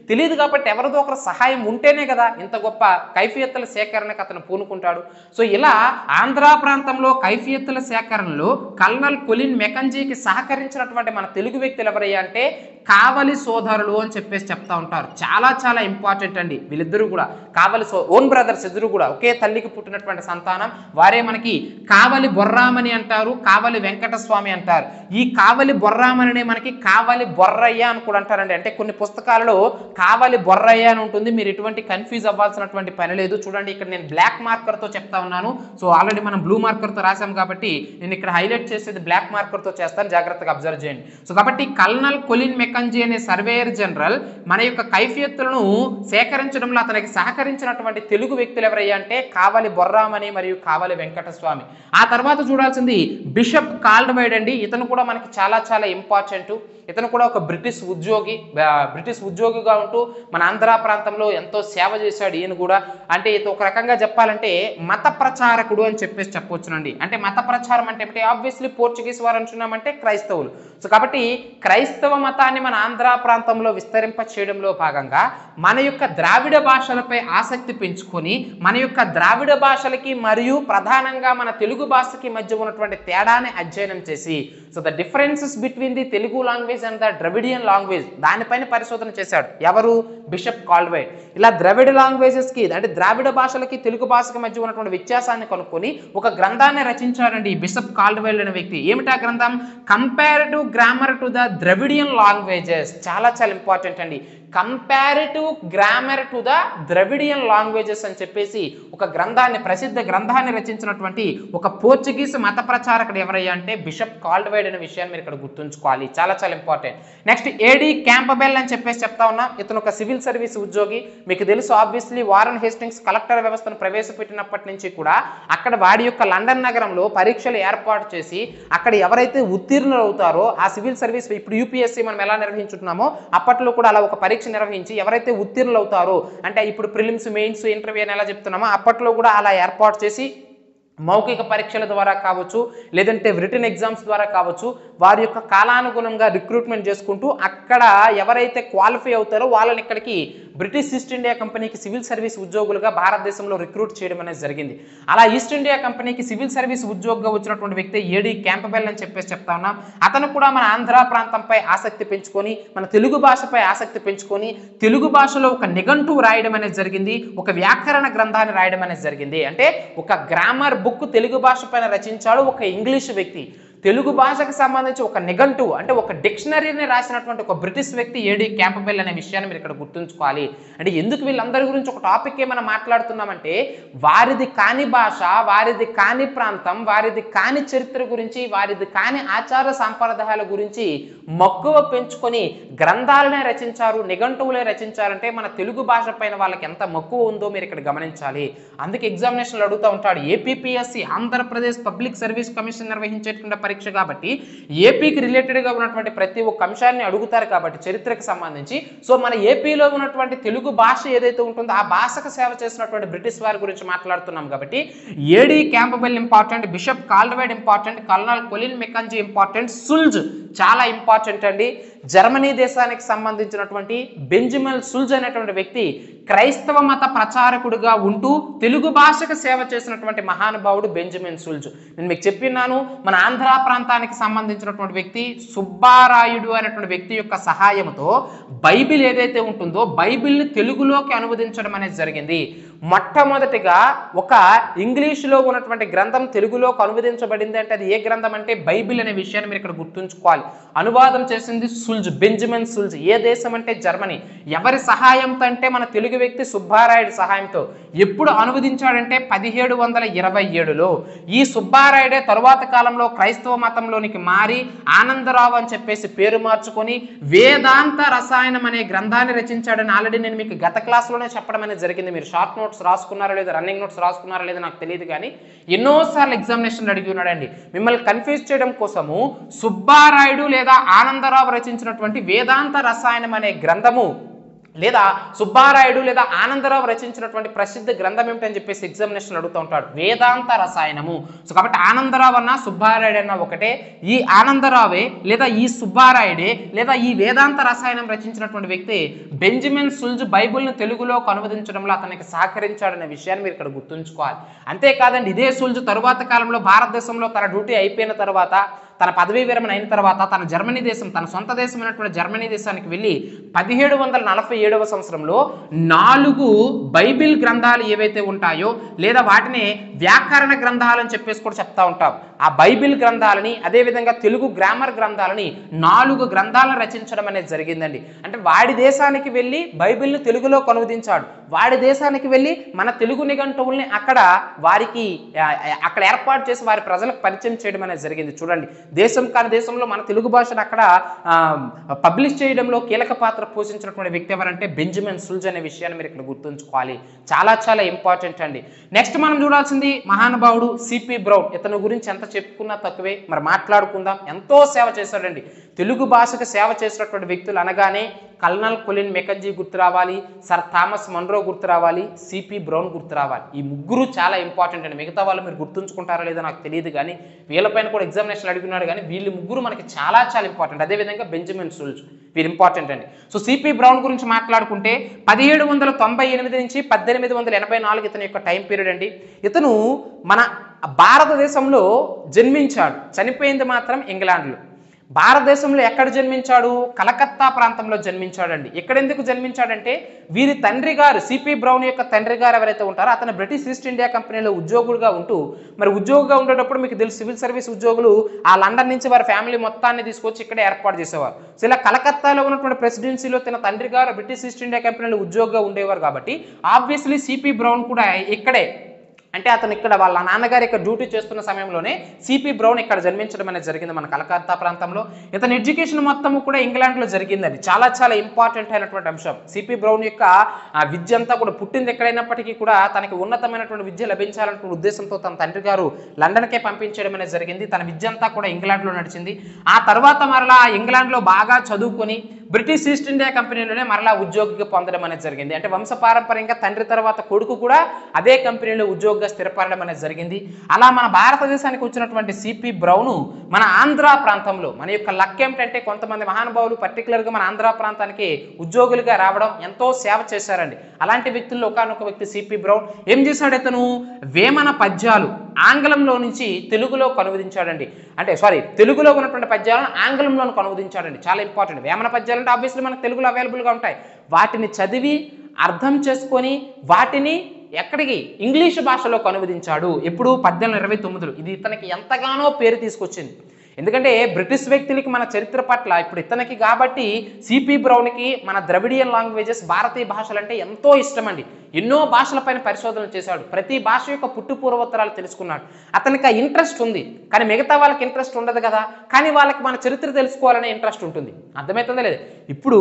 తెలియదు కాబట్టి ఎవరిదో ఒకరు సహాయం ఉంటేనే కదా ఇంత గొప్ప కైఫియత్తుల సేకరణకు అతను పూనుకుంటాడు. సో ఇలా ఆంధ్ర ప్రాంతంలో కైఫియత్తుల సేకరణలో కల్నల్ కొలిన్ మెకంజీకి సహకరించినటువంటి మన తెలుగు వ్యక్తులు ఎవరయ్యా అంటే కావలి సోదరులు అని చెప్పేసి చెప్తా ఉంటారు. చాలా చాలా ఇంపార్టెంట్ అండి. వీళ్ళిద్దరూ కూడా కావలి ఓన్ బ్రదర్స్, ఇద్దరు కూడా ఒకే తల్లికి పుట్టినటువంటి సంతానం. వారే మనకి కావలి బొర్రామని అంటారు, కావలి వెంకటస్వామి అంటారు. ఈ కావలి బొర్రామని మనకి కావలి బొర్రయ్య అని కూడా అంటారండి. అంటే కొన్ని పుస్తకాలలో కావలి బొర్రయ్య అని ఉంటుంది, మీరు ఎటువంటి కన్ఫ్యూజ్ అవ్వాల్సినటువంటి పని లేదు. చూడండి, ఇక్కడ నేను బ్లాక్ మార్కర్తో చెప్తా ఉన్నాను. సో ఆల్రెడీ మనం బ్లూ మార్కర్తో రాసాం కాబట్టి నేను ఇక్కడ హైలైట్ చేసేది బ్లాక్ మార్కర్తో చేస్తాను, జాగ్రత్తగా అబ్జర్వ్ చేయండి. సో కాబట్టి కల్నల్ కొలిన్ మెకంజీ అనే సర్వేయర్ జనరల్ మన యొక్క కైఫియత్తులను సేకరించడంలో అతనికి సహకరించినటువంటి తెలుగు వ్యక్తులు ఎవరయ్యా అంటే కావలి బొర్రామని మరియు కావలి వెంకటస్వామి. ఆ తర్వాత చూడాల్సింది బిషప్ కాల్డ్వైడ్ అండి. ఇతను కూడా మనకి చాలా చాలా ఇంపార్టెంట్. ఇతను కూడా ఒక బ్రిటిష్ ఉద్యోగిగా ఉంటూ మన ఆంధ్ర ప్రాంతంలో ఎంతో సేవ చేశాడు. ఈయన కూడా అంటే ఇతను ఒక రకంగా చెప్పాలంటే మత ప్రచారకుడు అని చెప్పేసి చెప్పవచ్చునండి. అంటే మత ప్రచారం అంటే ఏమిటి? ఆబ్వియస్లీ పోర్చుగీస్ వారు అంటున్నామంటే క్రైస్తవులు. సో కాబట్టి క్రైస్తవ మతాన్ని మన ఆంధ్ర ప్రాంతంలో విస్తరింప చేయడంలో భాగంగా మన యొక్క ద్రావిడ భాషలపై ఆసక్తి పెంచుకొని మన యొక్క ద్రావిడ భాషలకి మరియు ప్రధానంగా మన తెలుగు భాషకి మధ్య ఉన్నటువంటి తేడాన్ని అధ్యయనం చేసి so the differences between the Telugu language and the Dravidian language దానిపైన పరిశోధన చేశాడు. ఎవరు? బిషప్ కాల్డ్వైడ్. ఇలా ద్రవిడ లాంగ్వేజెస్కి అంటే ద్రావిడ భాషలకి తెలుగు భాషకి మధ్య ఉన్నటువంటి వ్యత్యాసాన్ని కనుక్కొని ఒక గ్రంథాన్ని రచించాడండి బిషప్ కాల్డ్వైడ్ అనే వ్యక్తి. ఏమిటా గ్రంథం? Comparative grammar to the Dravidian languages. చాలా చాలా ఇంపార్టెంట్ అండి. Comparative grammar to the Dravidian languages అని చెప్పేసి ఒక గ్రంథాన్ని, ప్రసిద్ధ గ్రంథాన్ని రచించినటువంటి ఒక పోర్చుగీస్ మత ప్రచారకుడు ఎవరయ్యా అంటే బిషప్ కాల్డ్వైడ్ అనే విషయాన్ని మీరు ఇక్కడ గుర్తుంచుకోవాలి. చాలా చాలా ఇంపార్టెంట్. నెక్స్ట్ ఏడి క్యాంపబెల్ అని చెప్పేసి చెప్తా ఉన్నా. ఇతను ఒక సివిల్ సర్వీస్ ఉద్యోగి. మీకు తెలుసు ఆబ్వియస్లీ వారన్ హేస్టింగ్స్ కలెక్టర్ వ్యవస్థను ప్రవేశపెట్టినప్పటి నుంచి కూడా అక్కడ వాడి యొక్క లండన్ నగరంలో పరీక్షలు ఏర్పాటు చేసి అక్కడ ఎవరైతే ఉత్తీర్ణులు అవుతారో ఆ సివిల్ సర్వీస్, ఇప్పుడు యూపీఎస్సీ మనం ఎలా నిర్వహించుతున్నామో అప్పట్లో కూడా అలా ఒక పరీక్ష నిర్వహించి ఎవరైతే ఉత్తీర్ణులు అవుతారో అంటే ఇప్పుడు ప్రిలిమ్స్, మెయిన్స్, ఇంటర్వ్యూ అని ఎలా చెప్తున్నామో అప్పట్లో కూడా అలా ఏర్పాటు చేసి మౌఖిక పరీక్షల ద్వారా కావచ్చు లేదంటే రిటన్ ఎగ్జామ్స్ ద్వారా కావచ్చు వారి యొక్క కాలానుగుణంగా రిక్రూట్మెంట్ చేసుకుంటూ అక్కడ ఎవరైతే క్వాలిఫై అవుతారో వాళ్ళని ఇక్కడికి బ్రిటిష్ ఈస్ట్ ఇండియా కంపెనీకి సివిల్ సర్వీస్ ఉద్యోగులుగా భారతదేశంలో రిక్రూట్ చేయడం అనేది జరిగింది. అలా ఈస్ట్ ఇండియా కంపెనీకి సివిల్ సర్వీస్ ఉద్యోగిగా వచ్చినటువంటి వ్యక్తి ఏడి క్యాంపబెల్ అని చెప్పేసి చెప్తా ఉన్నాం. అతను కూడా మన ఆంధ్ర ప్రాంతంపై ఆసక్తి పెంచుకొని మన తెలుగు భాషపై ఆసక్తి పెంచుకొని తెలుగు భాషలో ఒక నిఘంటువు రాయడం అనేది జరిగింది, ఒక వ్యాకరణ గ్రంథాన్ని రాయడం అనేది జరిగింది. అంటే ఒక గ్రామర్ బుక్ తెలుగు భాష పైన రచించాడు ఒక ఇంగ్లీష్ వ్యక్తి. తెలుగు భాషకు సంబంధించి ఒక నిఘంటువు అంటే ఒక డిక్షనరీని రాసినటువంటి ఒక బ్రిటిష్ వ్యక్తి ఏడి క్యాంపబెల్ అనే విషయాన్ని మీరు ఇక్కడ గుర్తుంచుకోవాలి. అంటే ఎందుకు వీళ్ళందరి గురించి ఒక టాపిక్ ఏమైనా మాట్లాడుతున్నామంటే వారిది కాని భాష, వారిది కాని ప్రాంతం, వారిది కాని చరిత్ర గురించి, వారిది కాని ఆచార సాంప్రదాయాల గురించి మక్కువ పెంచుకొని గ్రంథాలనే రచించారు, నిఘంటువులే రచించారంటే మన తెలుగు భాష పైన వాళ్ళకి ఎంత మక్కువ ఉందో మీరు ఇక్కడ గమనించాలి. అందుకే ఎగ్జామినేషన్లు అడుగుతూ ఉంటాడు. APPSC Andhra Pradesh public service commission నిర్వహించేటువంటి పరీక్ష కాబట్టి ఏపీకి రిలేటెడ్గా ఉన్నటువంటి ప్రతి ఒక్క అంశాన్ని అడుగుతారు కాబట్టి చరిత్రకు సంబంధించి. సో మన ఏపీలో ఉన్నటువంటి తెలుగు భాష ఏదైతే ఉంటుందో ఆ భాషకు సేవ చేసినటువంటి బ్రిటిష్ వారి గురించి మాట్లాడుతున్నాం కాబట్టి AD Campbell important, bishop Caldwell important, colonel Colin Mackenzie important, Schulze చాలా ఇంపార్టెంట్ అండి. జర్మనీ దేశానికి సంబంధించినటువంటి బెంజమిన్ సుల్జ్ అనేటువంటి వ్యక్తి క్రైస్తవ మత ప్రచారకుడిగా ఉంటూ తెలుగు భాషకు సేవ చేసినటువంటి మహానుభావుడు బెంజమిన్ సుల్జ్. నేను మీకు చెప్పినాను, మన ఆంధ్ర ప్రాంతానికి సంబంధించినటువంటి వ్యక్తి సుబ్బారాయుడు అనేటువంటి వ్యక్తి యొక్క సహాయంతో బైబిల్ ఏదైతే ఉంటుందో బైబిల్ని తెలుగులోకి అనువదించడం అనేది జరిగింది. మొట్టమొదటిగా ఒక ఇంగ్లీషులో ఉన్నటువంటి గ్రంథం తెలుగులోకి అనువదించబడింది అంటే అది ఏ గ్రంథం అంటే బైబిల్ అనే విషయాన్ని మీరు ఇక్కడ గుర్తుంచుకోవాలి. అనువాదం చేసింది సుల్జ్, బెంజమిన్ సుల్జ్. ఏ దేశం అంటే జర్మనీ. ఎవరి సహాయంతో అంటే మన తెలుగు వ్యక్తి సుబ్బారాయుడు సహాయంతో. ఎప్పుడు అనువదించాడంటే 1727లో. ఈ సుబ్బారాయుడే తరువాత కాలంలో క్రైస్తవ మతంలోనికి మారి ఆనందరావు అని చెప్పేసి పేరు మార్చుకొని వేదాంత రసాయనం అనే గ్రంథాన్ని రచించాడని ఆల్రెడీ నేను మీకు గత క్లాస్లోనే చెప్పడం అనేది జరిగింది. మీరు షార్ట్ నోట్స్ రాసుకున్నారో లేదో, రన్నింగ్ నోట్స్ రాసుకున్నారో లేదో నాకు తెలియదు, కానీ ఎన్నోసార్లు ఎగ్జామినేషన్ అడిగి ఉన్నాడండి. మిమ్మల్ని కన్ఫ్యూజ్ చేయడం కోసము సుబ్బారాయుడు లేదా ఆనందరావు రచించినటువంటి వేదాంత రసాయనం అనే గ్రంథము లేదా సుబ్బారాయుడు లేదా ఆనందరావు రచించినటువంటి ప్రసిద్ధ గ్రంథం ఏమిటని చెప్పేసి ఎగ్జామినేషన్ అడుగుతూ ఉంటాడు. వేదాంత రసాయనము. సో కాబట్టి ఆనందరావు అన్న సుబ్బారాయుడు అన్న ఒకటే. ఈ ఆనందరావే లేదా ఈ సుబ్బారాయుడే లేదా ఈ వేదాంత రసాయనం రచించినటువంటి వ్యక్తి బెంజమిన్ సుల్జ్ బైబిల్ను తెలుగులోకి అనువదించడంలో అతనికి సహకరించాడనే విషయాన్ని మీరు ఇక్కడ గుర్తుంచుకోవాలి. అంతేకాదండి, ఇదే సుల్జ్ తరువాత కాలంలో భారతదేశంలో తన డ్యూటీ అయిపోయిన తర్వాత, తన పదవీ విరమణ అయిన తర్వాత తన జర్మనీ దేశం, తన సొంత దేశమైనటువంటి జర్మనీ దేశానికి వెళ్ళి 1747వ సంవత్సరంలో 4 బైబిల్ గ్రంథాలు ఏవైతే ఉంటాయో లేదా వాటిని వ్యాకరణ గ్రంథాలు అని చెప్పేసి కూడా చెప్తా ఉంటాం. ఆ బైబిల్ గ్రంథాలని అదేవిధంగా తెలుగు గ్రామర్ గ్రంథాలని 4 గ్రంథాలను రచించడం అనేది జరిగిందండి. అంటే వాడి దేశానికి వెళ్ళి బైబిల్ను తెలుగులో అనువదించాడు. వాడి దేశానికి వెళ్ళి మన తెలుగు నిఘంటువుల్ని అక్కడ ఏర్పాటు చేసి వారి ప్రజలకు పరిచయం చేయడం అనేది జరిగింది. చూడండి, దేశం కాని దేశంలో మన తెలుగు భాషను అక్కడ పబ్లిష్ చేయడంలో కీలక పాత్ర పోషించినటువంటి వ్యక్తి ఎవరంటే బెంజమిన్ సుల్జ్ అనే విషయాన్ని మీరు ఇక్కడ గుర్తుంచుకోవాలి. చాలా చాలా ఇంపార్టెంట్ అండి. నెక్స్ట్ మనం చూడాల్సింది మహానుభావుడు సిపి బ్రౌన్. ఇతని గురించి ఎంత చెప్పుకున్నా తక్కువే, మరి మాట్లాడుకుందాం. ఎంతో సేవ చేశాడండి. తెలుగు భాషకు సేవ చేసినటువంటి వ్యక్తులు అనగానే కల్నల్ కొలిన్ మెకంజీ గుర్తు రావాలి, సర్ థామస్ మన్రో గుర్తు రావాలి, సిపి బ్రౌన్ గుర్తు రావాలి. ఈ ముగ్గురు చాలా ఇంపార్టెంట్ అండి. మిగతా వాళ్ళు మీరు గుర్తుంచుకుంటారో లేదో నాకు తెలియదు, కానీ వీళ్ళపైన కూడా ఎగ్జామినేషన్ అడుగున్నాడు, కానీ వీళ్ళు ముగ్గురు మనకి చాలా చాలా ఇంపార్టెంట్. అదేవిధంగా బెంజమిన్ సుల్జ్ వీరు ఇంపార్టెంట్ అండి. సో సిపి బ్రౌన్ గురించి మాట్లాడుకుంటే 1798 నుంచి 1884 ఇతని యొక్క టైం పీరియడ్ అండి. ఇతను మన భారతదేశంలో జన్మించాడు, చనిపోయింది మాత్రం ఇంగ్లాండ్లో. భారతదేశంలో ఎక్కడ జన్మించాడు? కలకత్తా ప్రాంతంలో జన్మించాడండి. ఎక్కడెందుకు జన్మించాడంటే వీరి తండ్రి గారు సిపి బ్రౌన్ యొక్క తండ్రి గారు ఎవరైతే ఉంటారో అతను బ్రిటిష్ ఈస్ట్ ఇండియా కంపెనీలో ఉద్యోగులుగా ఉంటూ, మరి ఉద్యోగిగా ఉండేటప్పుడు మీకు తెలుసు సివిల్ సర్వీస్ ఉద్యోగులు ఆ లండన్ నుంచి వారి ఫ్యామిలీ మొత్తాన్ని తీసుకొచ్చి ఇక్కడే ఏర్పాటు చేసేవారు. సో ఇలా కలకత్తాలో ఉన్నటువంటి ప్రెసిడెన్సీలో తన తండ్రి గారు బ్రిటిష్ ఈస్ట్ ఇండియా కంపెనీలో ఉద్యోగిగా ఉండేవారు కాబట్టి ఆబ్వియస్లీ సిపి బ్రౌన్ కూడా ఇక్కడే, అంటే అతను ఇక్కడ వాళ్ళ నాన్నగారు ఇక్కడ డ్యూటీ చేస్తున్న సమయంలోనే సిపి బ్రౌన్ ఇక్కడ జన్మించడం అనేది జరిగింది మన కలకత్తా ప్రాంతంలో. ఇతని ఎడ్యుకేషన్ మొత్తం కూడా ఇంగ్లాండ్లో జరిగిందండి. చాలా చాలా ఇంపార్టెంట్ అయినటువంటి అంశం. సిపి బ్రౌన్ యొక్క విద్య అంతా కూడా పుట్టింది ఎక్కడైనప్పటికీ కూడా తనకి ఉన్నతమైనటువంటి విద్య లభించాలనే ఉద్దేశంతో తన తండ్రి గారు లండన్కే పంపించడం అనేది జరిగింది. తన విద్య అంతా కూడా ఇంగ్లాండ్లో నడిచింది. ఆ తర్వాత మరలా ఇంగ్లాండ్లో బాగా చదువుకొని బ్రిటిష్ ఈస్ట్ ఇండియా కంపెనీలోనే మరలా ఉద్యోగిగా పొందడం అనేది జరిగింది. అంటే వంశపారంపర్యంగా తండ్రి తర్వాత కొడుకు కూడా అదే కంపెనీలో ఉద్యోగిగా స్థిరపడడం అనేది జరిగింది. అలా మన భారతదేశానికి వచ్చినటువంటి సిపి బ్రౌను మన ఆంధ్ర ప్రాంతంలో, మన యొక్క లక్ ఏమిటంటే కొంతమంది మహానుభావులు పర్టికులర్గా మన ఆంధ్ర ప్రాంతానికి ఉద్యోగులుగా రావడం, ఎంతో సేవ చేశారండి. అలాంటి వ్యక్తుల్లో ఒకనొక వ్యక్తి సిపి బ్రౌన్. ఏం చేశాడు ఇతను? వేమన పద్యాలు ఆంగ్లంలో నుంచి తెలుగులో అనువదించాడండి. అంటే తెలుగులో ఉన్నటువంటి పద్యాలను ఆంగ్లంలో అనువదించాడండి. చాలా ఇంపార్టెంట్. వేమన పద్యాలు అంటే ఆబ్వియస్లీ మనకు తెలుగులో అవైలబుల్గా ఉంటాయి. వాటిని చదివి అర్థం చేసుకొని వాటిని ఎక్కడికి ఇంగ్లీష్ భాషలో అనువదించాడు. ఎప్పుడు? 1829. ఇది ఇతనికి ఎంతగానో పేరు తీసుకొచ్చింది. ఎందుకంటే బ్రిటిష్ వ్యక్తులకి మన చరిత్ర పట్ల ఇప్పుడు ఇతనికి కాబట్టి సిపి బ్రౌన్కి మన ద్రవిడియన్ లాంగ్వేజెస్ భారతీయ భాషలు అంటే ఎంతో ఇష్టం అండి. ఎన్నో భాషలపైన పరిశోధనలు చేశాడు, ప్రతి భాష యొక్క పుట్టు పూర్వోత్తరాలు తెలుసుకున్నాడు. అతనికి ఆ ఇంట్రెస్ట్ ఉంది, కానీ మిగతా వాళ్ళకి ఇంట్రెస్ట్ ఉండదు కదా. కానీ వాళ్ళకి మన చరిత్ర తెలుసుకోవాలనే ఇంట్రెస్ట్ ఉంటుంది. అర్థమవుతుందా లేదు? ఇప్పుడు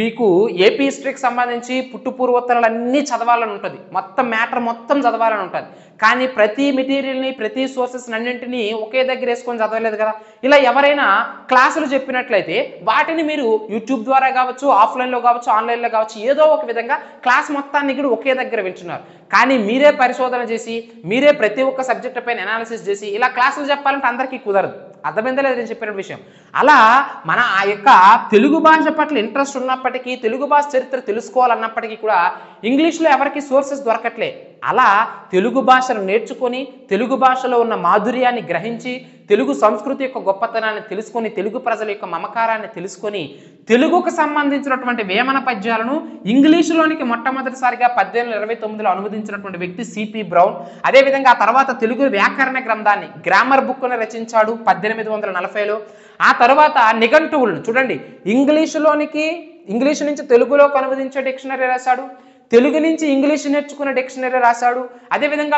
మీకు ఏపీ హిస్టరీకి సంబంధించి పుట్టు పూర్వోత్తరాలు అన్నీ చదవాలని ఉంటుంది, మొత్తం మ్యాటర్ మొత్తం చదవాలని ఉంటుంది. కానీ ప్రతి మెటీరియల్ని ప్రతి సోర్సెస్ అన్నింటినీ ఒకే దగ్గర వేసుకొని చదవలేదు కదా. ఇలా ఎవరైనా క్లాసులు చెప్పినట్లయితే వాటిని మీరు యూట్యూబ్ ద్వారా కావచ్చు, ఆఫ్లైన్లో కావచ్చు, ఆన్లైన్లో కావచ్చు, ఏదో ఒక విధంగా క్లాస్ మొత్తాన్ని కూడా ఒకే దగ్గర వింటున్నారు. కానీ మీరే పరిశోధన చేసి మీరే ప్రతి ఒక్క సబ్జెక్ట్ పైన అనాలిసిస్ చేసి ఇలా క్లాసులు చెప్పాలంటే అందరికీ కుదరదు. అర్థమైందా లేదు నేను చెప్పిన విషయం? అలా మన ఆ యొక్క తెలుగు భాష పట్ల ఇంట్రెస్ట్ ఉన్నప్పటికీ, తెలుగు భాష చరిత్ర తెలుసుకోవాలన్నప్పటికీ కూడా ఇంగ్లీష్లో ఎవరికి సోర్సెస్ దొరకట్లే. అలా తెలుగు భాషను నేర్చుకొని తెలుగు భాషలో ఉన్న మాధుర్యాన్ని గ్రహించి తెలుగు సంస్కృతి యొక్క గొప్పతనాన్ని తెలుసుకొని తెలుగు ప్రజల యొక్క మమకారాన్ని తెలుసుకొని తెలుగుకు సంబంధించినటువంటి వేమన పద్యాలను ఇంగ్లీషులోనికి మొట్టమొదటిసారిగా 1829లో అనువదించినటువంటి వ్యక్తి సిపి బ్రౌన్. అదేవిధంగా ఆ తర్వాత తెలుగు వ్యాకరణ గ్రంథాన్ని గ్రామర్ బుక్ను రచించాడు 1840లో. ఆ తర్వాత నిఘంటువులను చూడండి, ఇంగ్లీషు నుంచి తెలుగులోకి అనువదించే డిక్షనరీ రాశాడు, తెలుగు నుంచి ఇంగ్లీష్ నేర్చుకున్న డిక్షనరీ రాశాడు. అదేవిధంగా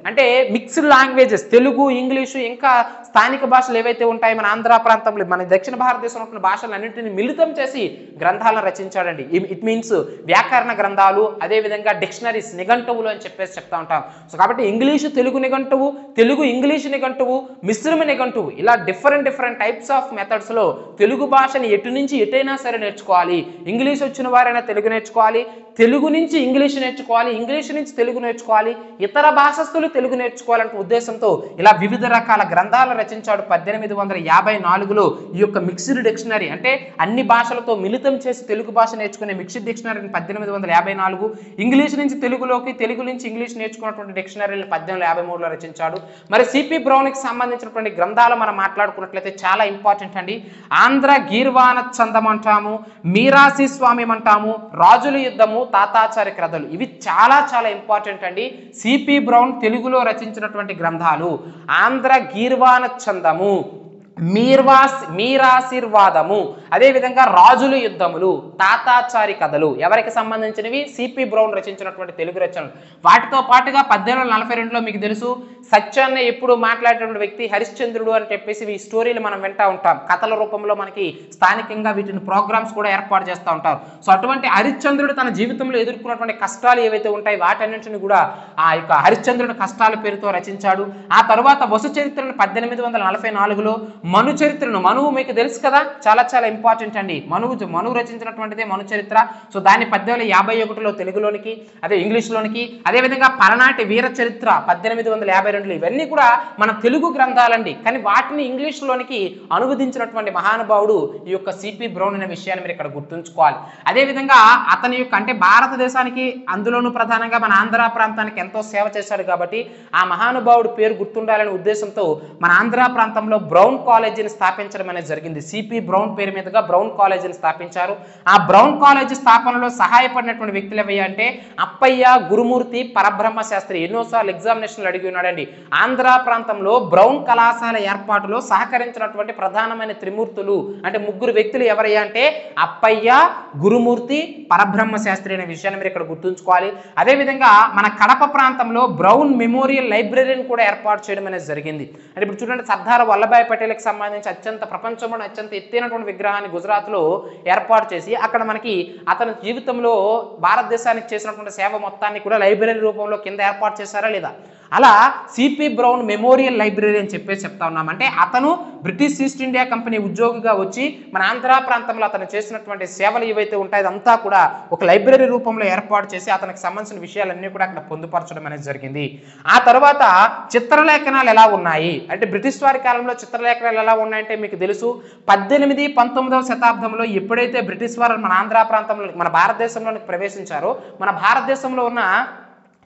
అంటే మిక్స్డ్ లాంగ్వేజెస్, తెలుగు, ఇంగ్లీషు, ఇంకా స్థానిక భాషలు ఏవైతే ఉంటాయో మన ఆంధ్ర ప్రాంతంలో, మన దక్షిణ భారతదేశంలో ఉన్న భాషలన్నింటినీ మిళితం చేసి గ్రంథాలను రచించాడండి. ఇట్ మీన్స్ వ్యాకరణ గ్రంథాలు, అదేవిధంగా డిక్షనరీస్, నిఘంటువులు అని చెప్పేసి చెప్తా ఉంటాం. సో కాబట్టి ఇంగ్లీషు తెలుగు నిఘంటువు, తెలుగు ఇంగ్లీషు నిఘంటువు, మిశ్రమ నిఘంటువు, ఇలా డిఫరెంట్ టైప్స్ ఆఫ్ మెథడ్స్లో తెలుగు భాషని ఎటు నుంచి ఎటైనా సరే నేర్చుకోవాలి. ఇంగ్లీష్ వచ్చిన వారైనా తెలుగు నేర్చుకోవాలి, తెలుగు నుంచి ఇంగ్లీష్ నేర్చుకోవాలి, ఇంగ్లీష్ నుంచి తెలుగు నేర్చుకోవాలి, ఇతర భాషస్తులు తెలుగు నేర్చుకోవాలంటే ఉద్దేశంతో ఇలా వివిధ రకాల గ్రంథాలు రచించాడు. 1854లో ఈ యొక్క మిక్స్డ్ డిక్షనరీ, అంటే అన్ని భాషలతో మిళితం చేసి తెలుగు భాష నేర్చుకునే మిక్స్డ్ డిక్షనరీని 1854, ఇంగ్లీష్ నుంచి తెలుగులోకి, తెలుగు నుంచి ఇంగ్లీష్ నేర్చుకున్నటువంటి డిక్షనరీని 1853లో రచించాడు. మరి సిపి బ్రౌన్కి సంబంధించినటువంటి గ్రంథాలు మనం మాట్లాడుకున్నట్లయితే చాలా ఇంపార్టెంట్ అండి. ఆంధ్ర గీర్వాణ చందం అంటాము, మీరాసి స్వామ్యం అంటాము, రాజుల యుద్ధము, తాతాచార్య కథలు, ఇవి చాలా ఇంపార్టెంట్ అండి. సిపి బ్రౌన్ తెలుగులో రచించినటువంటి గ్రంథాలు ఆంధ్ర గీర్వాణ చందము, మీరాశీర్వాదము, అదేవిధంగా రాజుల యుద్ధములు, తాతాచారి కథలు, ఎవరికి సంబంధించినవి? సిపి బ్రౌన్ రచించినటువంటి తెలుగు రచనలు. వాటితో పాటుగా 1842లో మీకు తెలుసు సత్యాన్ని ఎప్పుడు మాట్లాడేటువంటి వ్యక్తి హరిశ్చంద్రుడు అని చెప్పేసి ఈ స్టోరీలు మనం వింటా ఉంటాం. కథల రూపంలో మనకి స్థానికంగా వీటిని ప్రోగ్రామ్స్ కూడా ఏర్పాటు చేస్తూ ఉంటారు. సో అటువంటి హరిశ్చంద్రుడు తన జీవితంలో ఎదుర్కొన్నటువంటి కష్టాలు ఏవైతే ఉంటాయి వాటన్నింటిని కూడా ఆ యొక్క హరిశ్చంద్రుడి కష్టాల పేరుతో రచించాడు. ఆ తర్వాత వసు చరిత్రను 1844లో, మను చరిత్రను, మనువు మీకు తెలుసు కదా, చాలా ఇంపార్టెంట్ అండి. మనువు రచించినటువంటిదే మను చరిత్ర. సో దాన్ని 1851లో తెలుగులోనికి, అదే ఇంగ్లీష్లోనికి, అదేవిధంగా పలనాటి వీర చరిత్ర 1852లో, ఇవన్నీ కూడా మన తెలుగు గ్రంథాలండి. కానీ వాటిని ఇంగ్లీష్లోనికి అనువదించినటువంటి మహానుభావుడు ఈ యొక్క సిపి బ్రౌన్ అనే విషయాన్ని మీరు ఇక్కడ గుర్తుంచుకోవాలి. అదేవిధంగా అతని యొక్క అంటే భారతదేశానికి, అందులోనూ ప్రధానంగా మన ఆంధ్ర ప్రాంతానికి ఎంతో సేవ చేశాడు కాబట్టి ఆ మహానుభావుడు పేరు గుర్తుండాలనే ఉద్దేశంతో మన ఆంధ్ర ప్రాంతంలో బ్రౌన్ కాలేజీని స్థాపించడం అనేది జరిగింది. సిపి బ్రౌన్ పేరు మీదుగా బ్రౌన్ కాలేజీని స్థాపించారు. ఆ బ్రౌన్ కాలేజీ స్థాపనలో సహాయపడినటువంటి వ్యక్తులు ఎవయ్యా అంటే అప్పయ్య, గురుమూర్తి, పరబ్రహ్మ శాస్త్రి. ఎన్నోసార్లు ఎగ్జామినేషన్లు అడిగి ఉన్నాడండి. ఆంధ్ర ప్రాంతంలో బ్రౌన్ కళాశాల ఏర్పాటులో సహకరించినటువంటి ప్రధానమైన త్రిమూర్తులు అంటే ముగ్గురు వ్యక్తులు ఎవరయ్యా అంటే అప్పయ్య, గురుమూర్తి, పరబ్రహ్మ శాస్త్రి అనే విషయాన్ని మీరు ఇక్కడ గుర్తుంచుకోవాలి. అదేవిధంగా మన కడప ప్రాంతంలో బ్రౌన్ మెమోరియల్ లైబ్రరీని కూడా ఏర్పాటు చేయడం అనేది జరిగింది. అంటే ఇప్పుడు చూడండి, సర్దార్ వల్లభాయ్ పటేల్కి సంబంధించి ప్రపంచంలో అత్యంత ఎత్తైనటువంటి విగ్రహాన్ని గుజరాత్లో ఏర్పాటు చేసి అక్కడ మనకి అతని జీవితంలో భారతదేశానికి చేసినటువంటి సేవ మొత్తాన్ని కూడా లైబ్రరీ రూపంలో కింద ఏర్పాటు చేశారా లేదా? అలా సిపి బ్రౌన్ మెమోరియల్ లైబ్రరీ అని చెప్పేసి చెప్తా ఉన్నాం. అంటే అతను బ్రిటిష్ ఈస్ట్ ఇండియా కంపెనీ ఉద్యోగిగా వచ్చి మన ఆంధ్ర ప్రాంతంలో అతను చేసినటువంటి సేవలు ఏవైతే ఉంటాయో అదంతా కూడా ఒక లైబ్రరీ రూపంలో ఏర్పాటు చేసి అతనికి సంబంధించిన విషయాలన్నీ కూడా అక్కడ పొందుపరచడం అనేది జరిగింది. ఆ తర్వాత చిత్రలేఖనాలు ఎలా ఉన్నాయి అంటే బ్రిటిష్ వారి కాలంలో చిత్రలేఖనాలు ఎలా ఉన్నాయంటే మీకు తెలుసు 18, 19వ శతాబ్దంలో ఎప్పుడైతే బ్రిటిష్ వారు మన ఆంధ్ర ప్రాంతంలో మన భారతదేశంలోకి ప్రవేశించారో మన భారతదేశంలో ఉన్న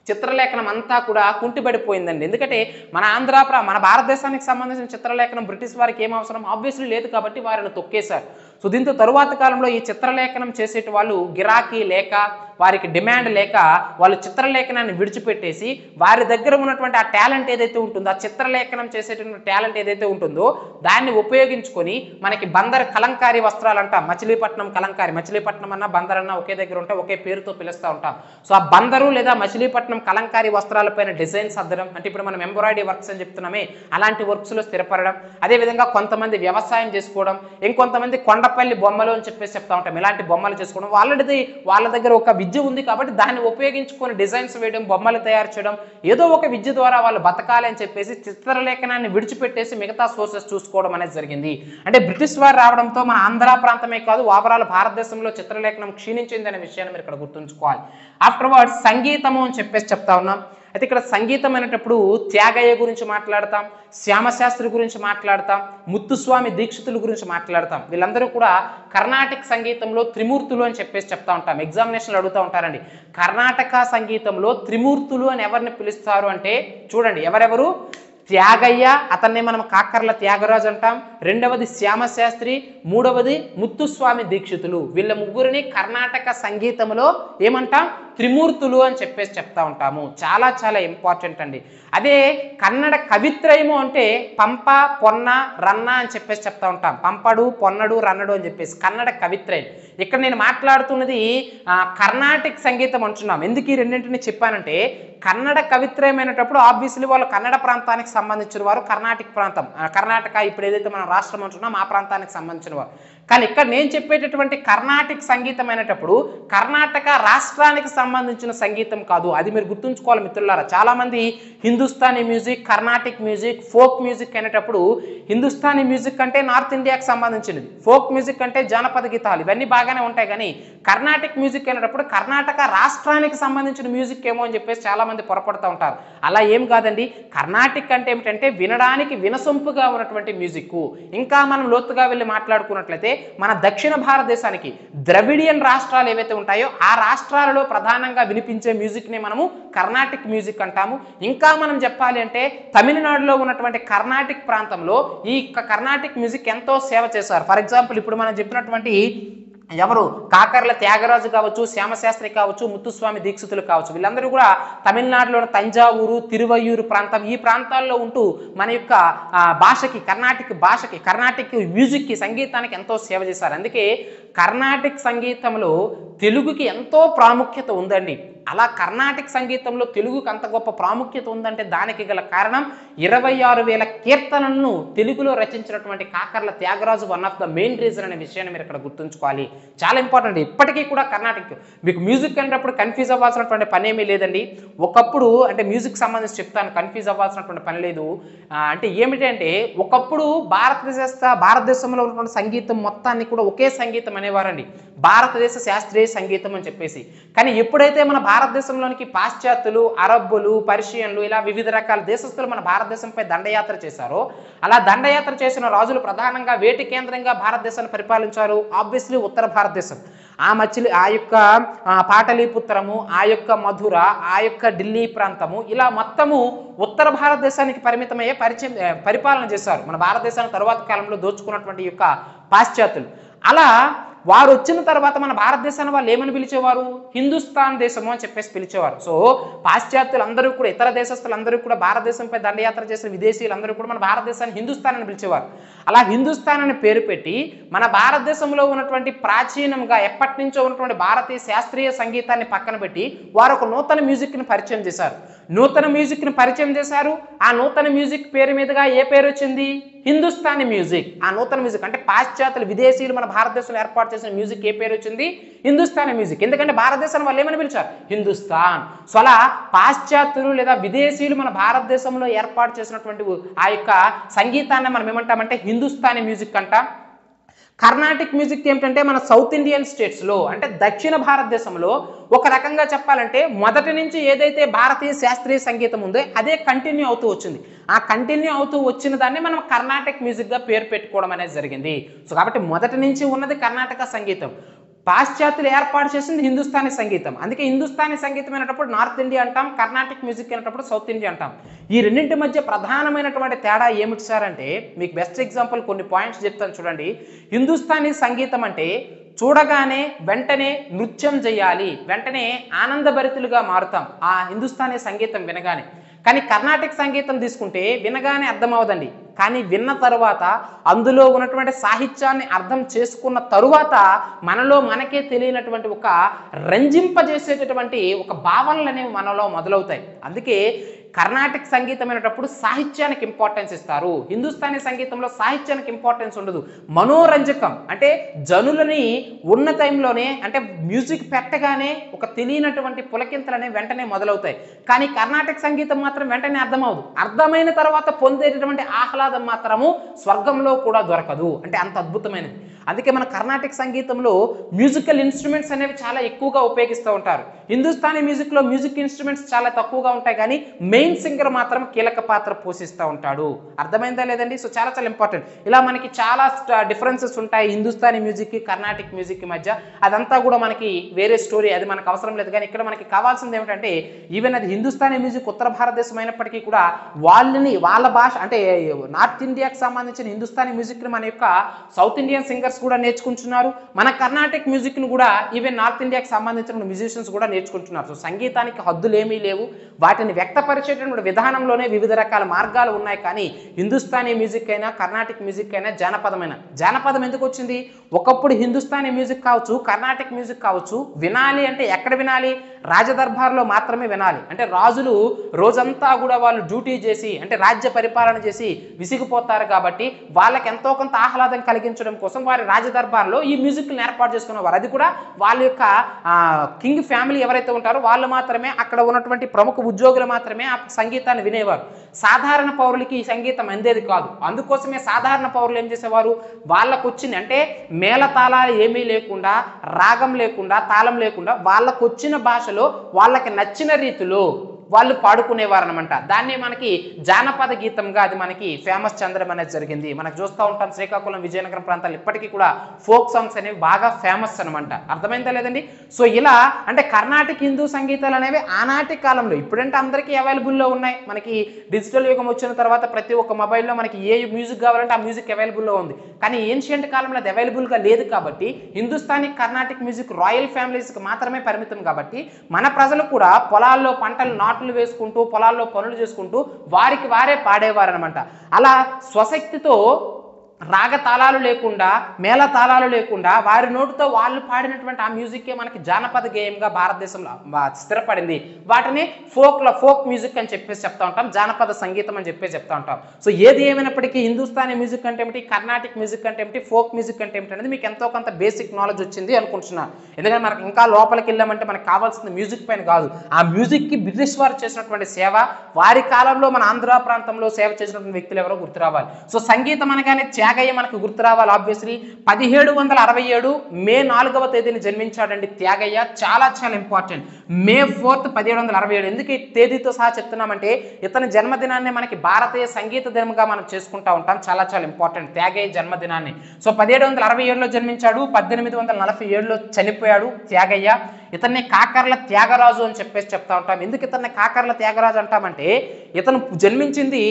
చిత్రలేఖనం అంతా కూడా కుంటిపడిపోయిందండి. ఎందుకంటే మన భారతదేశానికి సంబంధించిన చిత్రలేఖనం బ్రిటిష్ వారికి ఏం అవసరం? ఆబ్వియస్లీ లేదు కాబట్టి వారిని తొక్కేశారు. సో దీంతో తరువాత కాలంలో ఈ చిత్రలేఖనం చేసేటి వాళ్ళు గిరాకీ లేక వారికి డిమాండ్ లేక వాళ్ళు చిత్రలేఖనాన్ని విడిచిపెట్టేసి వారి దగ్గర ఉన్నటువంటి ఆ టాలెంట్ ఏదైతే ఉంటుందో, ఆ చిత్రలేఖనం చేసేటువంటి టాలెంట్ ఏదైతే ఉంటుందో దాన్ని ఉపయోగించుకొని మనకి బందర్ కలంకారీ వస్త్రాలు అంటాం. మచిలీపట్నం కలంకారీ, మచిలీపట్నం అన్న బందర్ అన్న ఒకే దగ్గర ఉంటే ఒకే పేరుతో పిలుస్తూ ఉంటాం. సో ఆ బందరు లేదా మచిలీపట్నం కలంకారీ వస్త్రాలపైన డిజైన్స్ అద్దడం, అంటే ఇప్పుడు మనం ఎంబ్రాయిడరీ వర్క్స్ అని చెప్తున్నామే అలాంటి వర్క్స్లో స్థిరపడడం. అదేవిధంగా కొంతమంది వ్యవసాయం చేసుకోవడం, ఇంకొంతమంది కొండపల్లి బొమ్మలు అని చెప్పేసి చెప్తా ఉంటాం. ఇలాంటి బొమ్మలు చేసుకోవడం, వాళ్ళ దగ్గర ఒక విద్య ఉంది కాబట్టి దాన్ని ఉపయోగించుకొని డిజైన్స్ వేయడం, బొమ్మలు తయారు చేయడం, ఏదో ఒక విద్య ద్వారా వాళ్ళు బతకాలి అని చెప్పేసి చిత్రలేఖనాన్ని విడిచిపెట్టేసి మిగతా సోర్సెస్ చూసుకోవడం అనేది జరిగింది. అంటే బ్రిటిష్ వారు రావడంతో మన ఆంధ్ర ప్రాంతమే కాదు ఓవరాల్ భారతదేశంలో చిత్రలేఖనం క్షీణించింది అనే విషయాన్ని మీరు ఇక్కడ గుర్తుంచుకోవాలి. ఆఫ్టర్వర్డ్స్ సంగీతము అని చెప్పేసి చెప్తా ఉన్నాం. అయితే ఇక్కడ సంగీతం అనేటప్పుడు త్యాగయ్య గురించి మాట్లాడతాం, శ్యామశాస్త్రి గురించి మాట్లాడతాం, ముత్తుస్వామి దీక్షితుల గురించి మాట్లాడతాం. వీళ్ళందరూ కూడా కర్ణాటక సంగీతంలో త్రిమూర్తులు అని చెప్పేసి చెప్తా ఉంటాం. ఎగ్జామినేషన్లు అడుగుతూ ఉంటారండి, కర్ణాటక సంగీతంలో త్రిమూర్తులు అని ఎవరిని పిలుస్తారు అంటే చూడండి ఎవరెవరు. త్యాగయ్య, అతన్ని మనం కాకర్ల త్యాగరాజు అంటాం. రెండవది శ్యామశాస్త్రి, మూడవది ముత్తుస్వామి దీక్షితులు. వీళ్ళ ముగ్గురిని కర్ణాటక సంగీతంలో ఏమంటాం, త్రిమూర్తులు అని చెప్పేసి చెప్తా ఉంటాము. చాలా చాలా ఇంపార్టెంట్ అండి. అదే కన్నడ కవిత్రయము అంటే పంప, పొన్న, రన్న అని చెప్పేసి చెప్తా ఉంటాం. పంపడు, పొన్నడు, రన్నడు అని చెప్పేసి కన్నడ కవిత్రయం. ఇక్కడ నేను మాట్లాడుతున్నది కర్ణాటక సంగీతం అంటున్నాం. ఎందుకు ఈ రెండింటిని చెప్పానంటే కన్నడ కవిత్రయం అయినప్పుడు ఆబ్వియస్లీ వాళ్ళు కన్నడ ప్రాంతానికి సంబంధించిన వారు, కర్ణాటక ప్రాంతం, కర్ణాటక ఇప్పుడు ఏదైతే మనం రాష్ట్రం అంటున్నాం ఆ ప్రాంతానికి సంబంధించిన వారు. కానీ ఇక్కడ నేను చెప్పేటటువంటి కర్ణాటక సంగీతం అయినప్పుడు కర్ణాటక రాష్ట్రానికి సంబంధించిన సంగీతం కాదు. అది మీరు గుర్తుంచుకోవాలి మిత్రులారా. చాలా మంది Hindustani music, Carnatic music, folk music అనేటప్పుడు హిందుస్థానీ మ్యూజిక్ అంటే నార్త్ ఇండియాకి సంబంధించినది, ఫోక్ మ్యూజిక్ అంటే జానపద గీతాలు, ఇవన్నీ బాగానే ఉంటాయి. కానీ కర్ణాటిక్ మ్యూజిక్ అనేటప్పుడు కర్ణాటక రాష్ట్రానికి సంబంధించిన మ్యూజిక్ ఏమో అని చెప్పేసి చాలా మంది పొరపడుతూ ఉంటారు. అలా ఏం కాదండి. కర్ణాటిక్ అంటే ఏమిటంటే వినడానికి వినసొంపుగా ఉన్నటువంటి మ్యూజిక్. ఇంకా మనం లోతుగా వెళ్ళి మాట్లాడుకున్నట్లయితే మన దక్షిణ భారతదేశానికి ద్రవిడియన్ రాష్ట్రాలు ఏవైతే ఉంటాయో ఆ రాష్ట్రాలలో ప్రధానంగా వినిపించే మ్యూజిక్ ని మనము కర్ణాటిక్ మ్యూజిక్ అంటాము. ఇంకా మనం చెప్పాలి అంటే తమిళనాడులో ఉన్నటువంటి కర్ణాటిక్ ప్రాంతంలో ఈ కర్ణాటిక్ మ్యూజిక్ ఎంతో సేవ చేశారు. ఫర్ ఎగ్జాంపుల్ ఇప్పుడు మనం చెప్పినటువంటి ఎవరు కాకర్ల త్యాగరాజు కావచ్చు, శ్యామశాస్త్రి కావచ్చు, ముత్తుస్వామి దీక్షితులు కావచ్చు, వీళ్ళందరూ కూడా తమిళనాడులోని తంజావూరు, తిరువయ్యూరు ప్రాంతం, ఈ ప్రాంతాల్లో ఉంటూ మన యొక్క భాషకి, కర్ణాటిక్ మ్యూజిక్కి, సంగీతానికి ఎంతో సేవ చేశారు. అందుకే కర్ణాటిక్ సంగీతంలో తెలుగుకి ఎంతో ప్రాముఖ్యత ఉందండి. అలా కర్ణాటక సంగీతంలో తెలుగుకి అంత గొప్ప ప్రాముఖ్యత ఉందంటే దానికి గల కారణం 26,000 కీర్తనలను తెలుగులో రచించినటువంటి Kakarla Tyagaraju one of the main reason అనే విషయాన్ని మీరు ఇక్కడ గుర్తుంచుకోవాలి. చాలా ఇంపార్టెంట్. ఇప్పటికీ కూడా కర్ణాటక మీకు మ్యూజిక్ అనేటప్పుడు కన్ఫ్యూజ్ అవ్వాల్సినటువంటి పని ఏమీ లేదండి. ఒకప్పుడు అంటే మ్యూజిక్ సంబంధించి చెప్తాను, కన్ఫ్యూజ్ అవ్వాల్సినటువంటి పని లేదు. అంటే ఏమిటంటే ఒకప్పుడు భారతదేశంలో ఉన్నటువంటి సంగీతం మొత్తాన్ని కూడా ఒకే సంగీతం అనేవారండి, భారతదేశ శాస్త్రీయ సంగీతం అని చెప్పేసి. కానీ ఎప్పుడైతే మన భారతదేశంలోనికి పాశ్చాత్యులు, అరబ్బులు, పర్షియన్లు ఇలా వివిధ రకాల దేశస్తులు మన భారతదేశంపై దండయాత్ర చేశారో, అలా దండయాత్ర చేసిన రాజులు ప్రధానంగా వేటి కేంద్రంగా భారతదేశాన్ని పరిపాలించారు? ఆబ్వియస్లీ ఉత్తర భారతదేశం. ఆ యొక్క పాటలీపుత్రము, ఆ యొక్క మధుర, ఆ యొక్క ఢిల్లీ ప్రాంతము, ఇలా మొత్తము ఉత్తర భారతదేశానికి పరిమితమయ్యే పరిపాలన చేశారు మన భారతదేశాన్ని తరువాత కాలంలో దోచుకున్నటువంటి యొక్క పాశ్చాత్యులు. అలా వారు వచ్చిన తర్వాత మన భారతదేశాన్ని వాళ్ళు ఏమని పిలిచేవారు? హిందుస్థాన్ దేశము అని చెప్పేసి పిలిచేవారు. సో పాశ్చాత్యులందరూ కూడా, ఇతర దేశస్తులందరూ కూడా, భారతదేశంపై దండయాత్ర చేసిన విదేశీయులందరూ కూడా మన భారతదేశాన్ని హిందుస్థాన్ అని పిలిచేవారు. అలా హిందుస్థాన్ అని పేరు పెట్టి మన భారతదేశంలో ఉన్నటువంటి ప్రాచీనంగా ఎప్పటి నుంచో ఉన్నటువంటి భారతీయ శాస్త్రీయ సంగీతాన్ని పక్కన పెట్టి వారు ఒక నూతన మ్యూజిక్ని పరిచయం చేశారు. ఆ నూతన మ్యూజిక్ పేరు మీదుగా ఏ పేరు వచ్చింది? హిందుస్థానీ మ్యూజిక్. ఆ నూతన మ్యూజిక్ అంటే పాశ్చాత్యులు, విదేశీయులు మన భారతదేశంలో ఏర్పాటు చేసిన మ్యూజిక్ ఏ పేరు వచ్చింది? హిందుస్థానీ మ్యూజిక్. ఎందుకంటే భారతదేశాన్ని వాళ్ళు ఏమని పిలిచారు? హిందుస్థాన్. సో అలా పాశ్చాత్యులు లేదా విదేశీయులు మన భారతదేశంలో ఏర్పాటు చేసినటువంటి ఆ యొక్క సంగీతాన్ని మనం ఏమంటామంటే హిందుస్థానీ మ్యూజిక్ అంటాం. కర్ణాటిక్ మ్యూజిక్ ఏమిటంటే మన సౌత్ ఇండియన్ స్టేట్స్లో అంటే దక్షిణ భారతదేశంలో ఒక రకంగా చెప్పాలంటే మొదటి నుంచి ఏదైతే భారతీయ శాస్త్రీయ సంగీతం ఉందో అదే కంటిన్యూ అవుతూ వచ్చింది. ఆ కంటిన్యూ అవుతూ వచ్చిన దాన్ని మనం కర్ణాటిక్ మ్యూజిక్గా పేరు పెట్టుకోవడం అనేది జరిగింది. సో కాబట్టి మొదటి నుంచి ఉన్నది కర్ణాటక సంగీతం. పాశ్చాత్యులు ఏర్పాటు చేసింది హిందుస్థానీ సంగీతం. అందుకే హిందుస్థానీ సంగీతం అనేటప్పుడు నార్త్ ఇండియా అంటాం, కర్ణాటిక్ మ్యూజిక్ అనేటప్పుడు సౌత్ ఇండియా అంటాం. ఈ రెండింటి మధ్య ప్రధానమైనటువంటి తేడా ఏమిటి సార్ అంటే, మీకు బెస్ట్ ఎగ్జాంపుల్ కొన్ని పాయింట్స్ చెప్తాను చూడండి. హిందుస్థానీ సంగీతం అంటే చూడగానే వెంటనే నృత్యం చేయాలి, వెంటనే ఆనందభరితులుగా మారుతాం ఆ హిందుస్థానీ సంగీతం వినగానే. కానీ కర్ణాటక సంగీతం తీసుకుంటే వినగానే అర్థమవదండి, కానీ విన్న తరువాత అందులో ఉన్నటువంటి సాహిత్యాన్ని అర్థం చేసుకున్న తరువాత మనలో మనకే తెలియనటువంటి ఒక రంజింపజేసేటటువంటి ఒక భావనలు అనేవి మనలో మొదలవుతాయి. అందుకే కర్ణాటక సంగీతం అనేటప్పుడు సాహిత్యానికి ఇంపార్టెన్స్ ఇస్తారు, హిందుస్థానీ సంగీతంలో సాహిత్యానికి ఇంపార్టెన్స్ ఉండదు. మనోరంజకం అంటే జనులని ఉన్న టైంలోనే, అంటే మ్యూజిక్ పెట్టగానే ఒక తెలియనటువంటి పులకింతలనే వెంటనే మొదలవుతాయి. కానీ కర్ణాటక సంగీతం మాత్రం వెంటనే అర్థమవుదు, అర్థమైన తర్వాత పొందేటటువంటి ఆహ్లాదం మాత్రము స్వర్గంలో కూడా దొరకదు, అంటే అంత అద్భుతమైనది. అందుకే మన కర్ణాటక సంగీతంలో మ్యూజికల్ ఇన్స్ట్రుమెంట్స్ అనేవి చాలా ఎక్కువగా ఉపయోగిస్తూ ఉంటారు. హిందుస్థానీ మ్యూజిక్లో మ్యూజిక్ ఇన్స్ట్రుమెంట్స్ చాలా తక్కువగా ఉంటాయి, కానీ మెయిన్ సింగర్ మాత్రం కీలక పాత్ర పోషిస్తూ ఉంటాడు. అర్థమైందా లేదండి? సో చాలా చాలా ఇంపార్టెంట్. ఇలా మనకి చాలా డిఫరెన్సెస్ ఉంటాయి హిందుస్థానీ మ్యూజిక్ కర్ణాటిక్ మ్యూజిక్ మధ్య. అదంతా కూడా మనకి వేరే స్టోరీ, అది మనకు అవసరం లేదు. కానీ ఇక్కడ మనకి కావాల్సింది ఏమిటంటే, ఈవెన్ అది హిందుస్థానీ మ్యూజిక్ ఉత్తర భారతదేశం అయినప్పటికీ కూడా వాళ్ళ భాష, అంటే నార్త్ ఇండియాకి సంబంధించిన హిందుస్థానీ మ్యూజిక్ని మన యొక్క సౌత్ ఇండియన్ సింగర్స్ కూడా నేర్చుకుంటున్నారు. మన కర్ణాటక మ్యూజిక్ను కూడా ఈవెన్ నార్త్ ఇండియాకి సంబంధించిన మ్యూజిషియన్స్ కూడా నేర్చుకుంటున్నారు. సో సంగీతానికి హద్దులు ఏమీ లేవు, వాటిని వ్యక్తపరిచేటువంటి విధానంలోనే వివిధ రకాల మార్గాలు ఉన్నాయి. కానీ హిందుస్థానీ మ్యూజిక్ అయినా కర్ణాటిక్ మ్యూజిక్ అయినా జానపదమైన, జానపదం ఎందుకు వచ్చింది? ఒకప్పుడు హిందుస్థానీ మ్యూజిక్ కావచ్చు, కర్ణాటిక్ మ్యూజిక్ కావచ్చు, వినాలి అంటే ఎక్కడ వినాలి? రాజదర్బార్లో మాత్రమే వినాలి. అంటే రాజులు రోజంతా కూడా వాళ్ళు డ్యూటీ చేసి, అంటే రాజ్య పరిపాలన చేసి విసిగిపోతారు కాబట్టి వాళ్ళకి ఎంతో కొంత ఆహ్లాదం కలిగించడం కోసం వారి రాజదర్బార్లో ఈ మ్యూజిక్ని ఏర్పాటు చేసుకునేవారు. అది కూడా వాళ్ళ యొక్క కింగ్ ఫ్యామిలీ ఎవరైతే ఉంటారో వాళ్ళు మాత్రమే, అక్కడ ఉన్నటువంటి ప్రముఖ ఉద్యోగులు మాత్రమే ఆ సంగీతాన్ని వినేవారు. సాధారణ పౌరులకి ఈ సంగీతం అందేది కాదు. అందుకోసమే సాధారణ పౌరులు ఏం చేసేవారు? వాళ్ళకు వచ్చింది, అంటే మేళతాళాలు ఏమీ లేకుండా, రాగం లేకుండా, తాళం లేకుండా వాళ్ళకు వచ్చిన భాషలో వాళ్ళకి నచ్చిన రీతిలో వాళ్ళు పాడుకునేవారు అనమాట. దాన్ని మనకి జానపద గీతంగా అది మనకి ఫేమస్ చెందడం అనేది జరిగింది. మనకు చూస్తూ ఉంటాం శ్రీకాకుళం, విజయనగరం ప్రాంతాలు ఇప్పటికీ కూడా ఫోక్ సాంగ్స్ అనేవి బాగా ఫేమస్ అనమాట. అర్థమైందా లేదండి? సో ఇలా అంటే కర్ణాటక హిందూ సంగీతాలు అనేవి ఆనాటి కాలంలో, ఇప్పుడంటే అందరికీ అవైలబుల్లో ఉన్నాయి. మనకి డిజిటల్ యుగం వచ్చిన తర్వాత ప్రతి ఒక్క మొబైల్లో మనకి ఏ మ్యూజిక్ కావాలంటే ఆ మ్యూజిక్ అవైలబుల్లో ఉంది. కానీ ఏన్షియంట్ కాలంలో అది అవైలబుల్గా లేదు కాబట్టి హిందుస్థానీ కర్ణాటిక్ మ్యూజిక్ రాయల్ ఫ్యామిలీస్కి మాత్రమే పరిమితం. కాబట్టి మన ప్రజలు కూడా పొలాల్లో పంటలు నాటులు వేసుకుంటూ, పొలాల్లో పనులు చేసుకుంటూ వారికి వారే పాడేవారు అనమాట. అలా స్వశక్తితో రాగతాళాలు లేకుండా, మేళ తాళాలు లేకుండా వారి నోటితో వాళ్ళు పాడినటువంటి ఆ మ్యూజిక్కే మనకి జానపద గేయంగా భారతదేశంలో స్థిరపడింది. వాటిని ఫోక్ మ్యూజిక్ అని చెప్పేసి చెప్తా ఉంటాం, జానపద సంగీతం అని చెప్పేసి చెప్తా ఉంటాం. సో ఏది ఏమైనప్పటికీ హిందుస్థానీ మ్యూజిక్ అంటే ఏమిటి, కర్ణాటిక్ మ్యూజిక్ అంటే ఏమిటి, ఫోక్ మ్యూజిక్ అంటే ఏమిటి అనేది మీకు ఎంతో కొంత బేసిక్ నాలెడ్జ్ వచ్చింది అనుకుంటున్నాను. ఎందుకంటే మనకి ఇంకా లోపలికి వెళ్ళామంటే మనకు కావాల్సింది మ్యూజిక్ పైన కాదు, ఆ మ్యూజిక్కి బ్రిటిష్ వారు చేసినటువంటి సేవ, వారి కాలంలో మన ఆంధ్ర ప్రాంతంలో సేవ చేసినటువంటి వ్యక్తులు ఎవరో గుర్తు రావాలి. సో సంగీతం అనగానే త్యాగయ్య మనకు గుర్తు రావాలి. ఆబ్వియస్లీ 1767 మే 4వ తేదీని జన్మించాడండి త్యాగయ్య. చాలా చాలా ఇంపార్టెంట్. మే 4 1767. ఎందుకు ఈ తేదీతో సహా చెప్తున్నామంటే ఇతని జన్మదినాన్ని మనకి భారతీయ సంగీత దినంగా మనం చేసుకుంటా ఉంటాం. చాలా చాలా ఇంపార్టెంట్ త్యాగయ్య జన్మదినాన్ని. సో 1767లో జన్మించాడు, 1847లో చనిపోయాడు త్యాగయ్య. ఇతన్ని కాకర్ల త్యాగరాజు అని చెప్పేసి చెప్తా ఉంటాం. ఎందుకు ఇతన్ని కాకర్ల త్యాగరాజు అంటామంటే, ఇతను జన్మించింది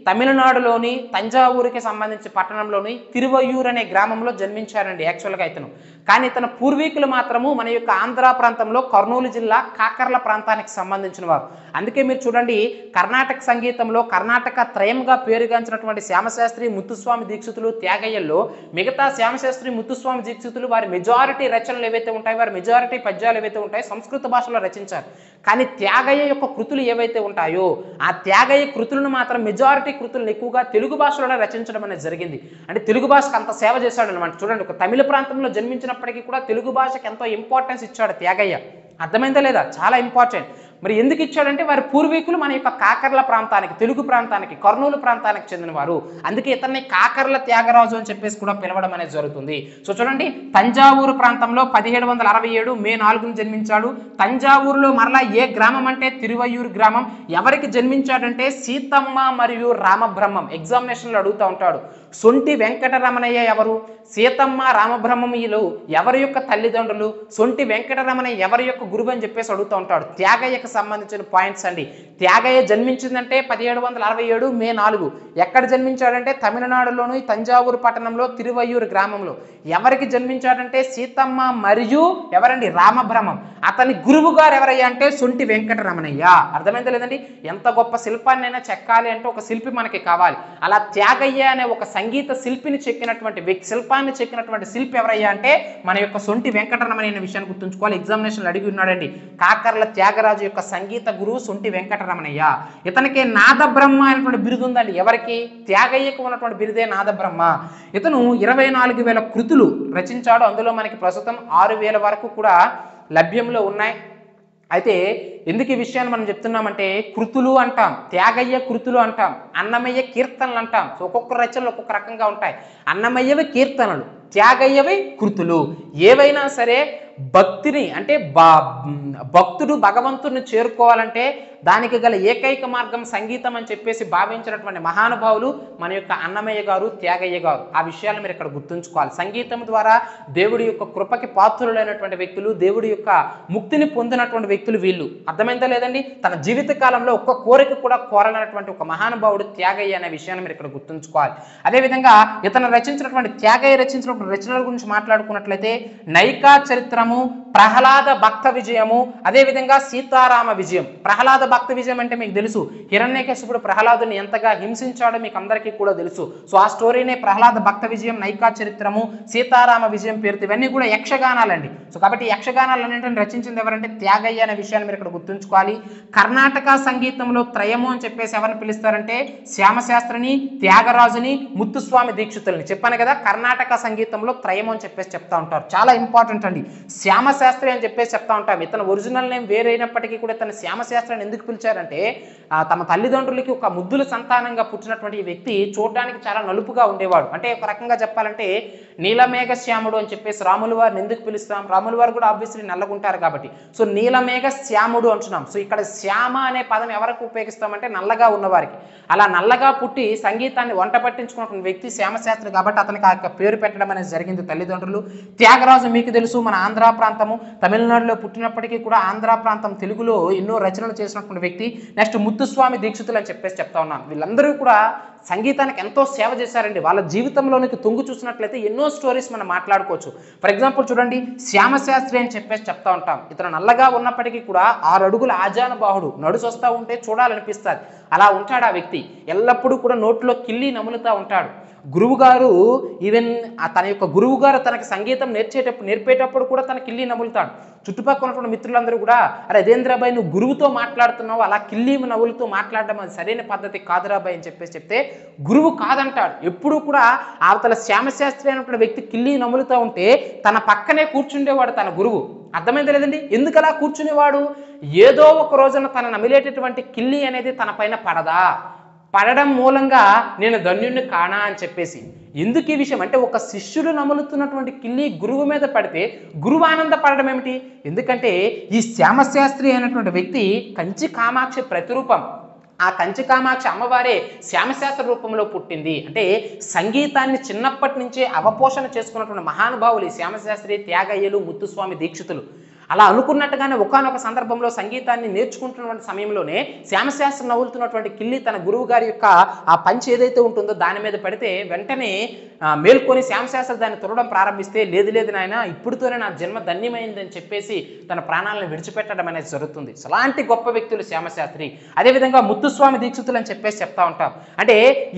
తమిళనాడులోని తంజావూరుకి సంబంధించి పట్టణంలోని తిరువయ్యూరు అనే గ్రామంలో జన్మించారండి యాక్చువల్గా ఇతను. కానీ ఇతని పూర్వీకులు మాత్రము మన యొక్క ఆంధ్ర ప్రాంతంలో కర్నూలు జిల్లా కాకర్ల ప్రాంతానికి సంబంధించిన వారు. అందుకే మీరు చూడండి, కర్ణాటక సంగీతంలో కర్ణాటక త్రయంగా పేరుగాంచినటువంటి శ్యామశాస్త్రి, ముత్తుస్వామి దీక్షితులు, త్యాగయ్యల్లో మిగతా శ్యామశాస్త్రి, ముత్తుస్వామి దీక్షితులు వారి మెజారిటీ రచనలు ఏవైతే ఉంటాయో, వారి మెజారిటీ పద్యాలు ఏవైతే ఉంటాయో సంస్కృత భాషలో రచించారు. కానీ త్యాగయ్య యొక్క కృతులు ఏవైతే ఉంటాయో ఆ త్యాగయ్య కృతులను మాత్రం మెజారిటీ కృతులను ఎక్కువగా తెలుగు భాషలోనే రచించడం అనేది జరిగింది. అంటే తెలుగు భాషకు అంత సేవ చేశాడు అనమాట. చూడండి, ఒక తమిళ ప్రాంతంలో జన్మించినప్పటికీ కూడా తెలుగు భాషకు ఎంతో ఇంపార్టెన్స్ ఇచ్చాడు త్యాగయ్య. అర్థమైందా లేదా? చాలా ఇంపార్టెంట్. మరి ఎందుకు ఇచ్చాడంటే వారి పూర్వీకులు మన యొక్క కాకర్ల ప్రాంతానికి, తెలుగు ప్రాంతానికి, కర్నూలు ప్రాంతానికి చెందినవారు. అందుకే ఇతన్ని కాకర్ల త్యాగరాజు అని చెప్పేసి కూడా పిలవడం అనేది జరుగుతుంది. సో చూడండి, తంజావూరు ప్రాంతంలో 1767 మే 4న జన్మించాడు. తంజావూరులో మరలా ఏ గ్రామం అంటే తిరువయ్యూరు గ్రామం. ఎవరికి జన్మించాడంటే సీతమ్మ మరియు రామబ్రహ్మం. ఎగ్జామినేషన్లో అడుగుతూ ఉంటాడు. సొంటి వెంకటరమణయ్య ఎవరు? సీతమ్మ రామబ్రహ్మయ్యలు ఎవరి యొక్క తల్లిదండ్రులు? సొంటి వెంకటరమణయ్య ఎవరి యొక్క గురువు అని చెప్పేసి అడుగుతూ ఉంటాడు. త్యాగయ్యకు సంబంధించిన పాయింట్స్ అండి. త్యాగయ్య జన్మించిందంటే 1767 మే 4. ఎక్కడ జన్మించాడంటే తమిళనాడులోని తంజావూరు పట్టణంలో తిరువయ్యూరు గ్రామంలో. ఎవరికి జన్మించాడంటే సీతమ్మ మరియు ఎవరండి? రామబ్రహ్మం. అతని గురువు గారు ఎవరయ్యా అంటే సొంటి వెంకటరమణయ్య. అర్థమైందా లేదండి? ఎంత గొప్ప శిల్పాన్నైనా చెక్కాలి అంటే ఒక శిల్పి మనకి కావాలి. అలా త్యాగయ్య అనే ఒక సంగీత శిల్పిని చెక్కినటువంటి శిల్పాన్ని చెక్కినటువంటి శిల్పి ఎవరయ్యా అంటే మన యొక్క సొంటి వెంకటరమణయ్య అనే విషయాన్ని గుర్తుంచుకోవాలి. ఎగ్జామినేషన్ అడిగి ఉన్నాడండి. కాకర్ల త్యాగరాజు యొక్క సంగీత గురువు సొంటి వెంకటరమణయ్య. ఇతనికి నాదబ్రహ్మ అనేటువంటి బిరుదు ఉందండి. ఎవరికి? త్యాగయ్యకు ఉన్నటువంటి బిరుదే నాదబ్రహ్మ. ఇతను 24,000 కృతులు రచించాడు. అందులో మనకి ప్రస్తుతం 6,000 వరకు కూడా లభ్యంలో ఉన్నాయి. అయితే ఎందుకు ఈ విషయాన్ని మనం చెప్తున్నామంటే కృతులు అంటాం, త్యాగయ్య కృతులు అంటాం, అన్నమయ్య కీర్తనలు అంటాం. సో ఒక్కొక్క రచనలు ఒక్కొక్క రకంగా ఉంటాయి. అన్నమయ్యవి కీర్తనలు, త్యాగయ్యవి కృతులు. ఏవైనా సరే భక్తిని అంటే భక్తుడు భగవంతుడిని చేరుకోవాలంటే దానికి గల ఏకైక మార్గం సంగీతం అని చెప్పేసి భావించినటువంటి మహానుభావులు మన యొక్క అన్నమయ్య గారు, త్యాగయ్య గారు. ఆ విషయాలు మీరు ఇక్కడ గుర్తుంచుకోవాలి. సంగీతం ద్వారా దేవుడి యొక్క కృపకి పాత్రులైనటువంటి వ్యక్తులు, దేవుడి యొక్క ముక్తిని పొందినటువంటి వ్యక్తులు వీళ్ళు. అర్థమైందా లేదండి? తన జీవిత కాలంలో ఒక్క కోరిక కూడా కోరలేనటువంటి ఒక మహానుభావుడు త్యాగయ్య అనే విషయాన్ని మీరు ఇక్కడ గుర్తుంచుకోవాలి. అదేవిధంగా ఇతను రచించినటువంటి త్యాగయ్య రచించినటువంటి రచనల గురించి మాట్లాడుకున్నట్లయితే నైకా చరిత్రము, ప్రహ్లాద భక్త విజయము, అదేవిధంగా సీతారామ విజయం. ప్రహ్లాద భక్త విజయం అంటే మీకు తెలుసు, హిరణ్యకశిపుడు ప్రహ్లాదుని ఎంతగా హింసించాడో మీకు అందరికీ కూడా తెలుసు. సో ఆ స్టోరీనే ప్రహ్లాద భక్త విజయం, నైకా చరిత్రము, సీతారామ విజయం పేరుతో ఇవన్నీ కూడా యక్షగానాలండి. సో కాబట్టి యక్షగానాలన్నింటిని రచించింది ఎవరంటే త్యాగయ్య అనే విషయాన్ని మీరు ఇక్కడ గుర్తుంచుకోవాలి. కర్ణాటక సంగీతంలో త్రయము అని చెప్పేసి ఎవరిని పిలుస్తారంటే శ్యామశాస్త్రిని, త్యాగరాజుని, ముత్తుస్వామి దీక్షితుల్ని. చెప్పాను కదా, కర్ణాటక సంగీతంలో త్రయము అని చెప్పేసి చెప్తా ఉంటారు. చాలా ఇంపార్టెంట్ అండి. శ్యామశాస్త్రి అని చెప్పేసి చెప్తా ఉంటాం. ఇతను ఒరిజినల్ నేమ్ వేరైనప్పటికీ కూడా ఇతను శ్యామశాస్త్రి అని ఎందుకు పిలిచారంటే తమ తల్లిదండ్రులకి ఒక ముద్దుల సంతానంగా పుట్టినటువంటి ఈ వ్యక్తి చూడడానికి చాలా నలుపుగా ఉండేవాడు. అంటే ఒక రకంగా చెప్పాలంటే నీలమేఘ శ్యాముడు అని చెప్పేసి రాముల వారిని ఎందుకు పిలుస్తాం? రాముల వారు కూడా ఆబ్వియస్లీ నల్లగుంటారు కాబట్టి. సో నీలమేఘ శ్యాముడు అంటున్నాం. సో ఇక్కడ శ్యామ అనే పదం ఎవరికి ఉపయోగిస్తామంటే నల్లగా ఉన్నవారికి. అలా నల్లగా పుట్టి సంగీతాన్ని వంట పట్టించుకున్న వ్యక్తి శ్యామశాస్త్రి కాబట్టి అతనికి ఆ పేరు పెట్టడం అనేది జరిగింది తల్లిదండ్రులు. త్యాగరాజు మీకు తెలుసు, మన ఆంధ్ర ప్రాంతము, తమిళనాడులో పుట్టినప్పటికీ కూడా ఆంధ్ర ప్రాంతం తెలుగులో ఎన్నో రచనలు చేసినటువంటి వ్యక్తి. నెక్స్ట్ ముత్తుస్వామి దీక్షితులు అని చెప్పేసి చెప్తా ఉన్నాను. వీళ్ళందరూ కూడా సంగీతానికి ఎంతో సేవ చేశారండి. వాళ్ళ జీవితంలోనికి తొంగు చూసినట్లయితే ఎన్నో స్టోరీస్ మనం మాట్లాడుకోవచ్చు. ఫర్ ఎగ్జాంపుల్ చూడండి, శ్యామశాస్త్రి అని చెప్పేసి చెప్తా ఉంటాం. ఇతను నల్లగా ఉన్నప్పటికీ కూడా 6 అడుగుల ఆజానుబాహుడు, నడుసొస్తా ఉంటే చూడాలనిపిస్తుంది. అలా ఉంటాడు ఆ వ్యక్తి. ఎల్లప్పుడూ కూడా నోట్లో కిల్లి నములుతూ ఉంటాడు. గురువుగారు ఈవెన్ తన యొక్క గురువుగారు తనకి సంగీతం నేర్పేటప్పుడు కూడా తన కిల్లి నములుతాడు. చుట్టుపక్కల ఉన్నటువంటి మిత్రులందరూ కూడా అరే అదేంద్రాబాయ్ నువ్వు గురువుతో మాట్లాడుతున్నావు, అలా కిల్లి నవ్వులతో మాట్లాడడం అది సరైన పద్ధతి కాదురాబాయ్ అని చెప్పేసి చెప్తే గురువు కాదంటాడు. ఎప్పుడూ కూడా అవతల శ్యామశాస్త్రి అనేటువంటి వ్యక్తి కిల్లి నములుతూ ఉంటే తన పక్కనే కూర్చుండేవాడు తన గురువు. అర్థమైంది లేదండి? ఎందుకు అలా కూర్చునేవాడు? ఏదో ఒక రోజున తన నమిలేటటువంటి కిల్లి అనేది తన పైన పడడం మూలంగా నేను ధన్యుణ్ణి కానా అని చెప్పేసి. ఎందుకు ఈ విషయం అంటే ఒక శిష్యుడు నములుతున్నటువంటి కిల్లి గురువు మీద పడితే గురువు ఆనందపడడం ఏమిటి? ఎందుకంటే ఈ శ్యామశాస్త్రి అయినటువంటి వ్యక్తి కంచి కామాక్షి ప్రతిరూపం. ఆ కంచి కామాక్షి అమ్మవారే శ్యామశాస్త్ర రూపంలో పుట్టింది. అంటే సంగీతాన్ని చిన్నప్పటి నుంచే అవపోషణ చేసుకున్నటువంటి మహానుభావులు ఈ శ్యామశాస్త్రి, త్యాగయ్యలు, ముత్తుస్వామి దీక్షితులు. అలా అనుకున్నట్టుగానే ఒకానొక సందర్భంలో సంగీతాన్ని నేర్చుకుంటున్నటువంటి సమయంలోనే శ్యామశాస్త్రి నవ్వులుతున్నటువంటి కిల్లి తన గురువు గారి యొక్క ఆ పంచి ఏదైతే ఉంటుందో దాని మీద పడితే వెంటనే మేల్కొని శ్యామశాస్త్రి దాన్ని తుడడం ప్రారంభిస్తే లేదు నాయన ఇప్పుడుతోనే నా జన్మ ధన్యమైందని చెప్పేసి తన ప్రాణాలను విడిచిపెట్టడం అనేది జరుగుతుంది. అలాంటి గొప్ప వ్యక్తులు శ్యామశాస్త్రి. అదేవిధంగా ముత్తుస్వామి దీక్షితులు అని చెప్పేసి చెప్తా ఉంటాం. అంటే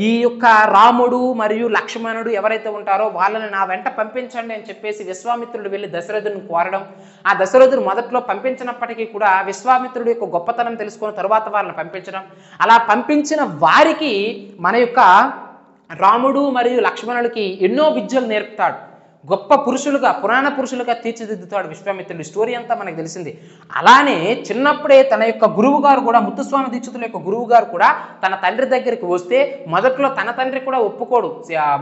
ఈ యొక్క రాముడు మరియు లక్ష్మణుడు ఎవరైతే ఉంటారో వాళ్ళని నా వెంట పంపించండి అని చెప్పేసి విశ్వామిత్రుడు వెళ్ళి దశరథుని కోరడం. ఆ దశరథుడు మొదట్లో పంపించినప్పటికీ కూడా విశ్వామిత్రుడి యొక్క గొప్పతనం తెలుసుకున్న తరువాత వారిని పంపించడం. అలా పంపించిన వారికి మన యొక్క రాముడు మరియు లక్ష్మణుడికి ఎన్నో విద్యలు నేర్పుతాడు. గొప్ప పురుషులుగా, పురాణ పురుషులుగా తీర్చిదిద్దుతాడు విశ్వామిత్రుడు. స్టోరీ అంతా మనకు తెలిసింది. అలానే చిన్నప్పుడే తన యొక్క గురువు గారు కూడా, ముత్తుస్వామి దీక్షితుల యొక్క గురువు గారు కూడా తన తండ్రి దగ్గరికి వస్తే మొదట్లో తన తండ్రి కూడా ఒప్పుకోడు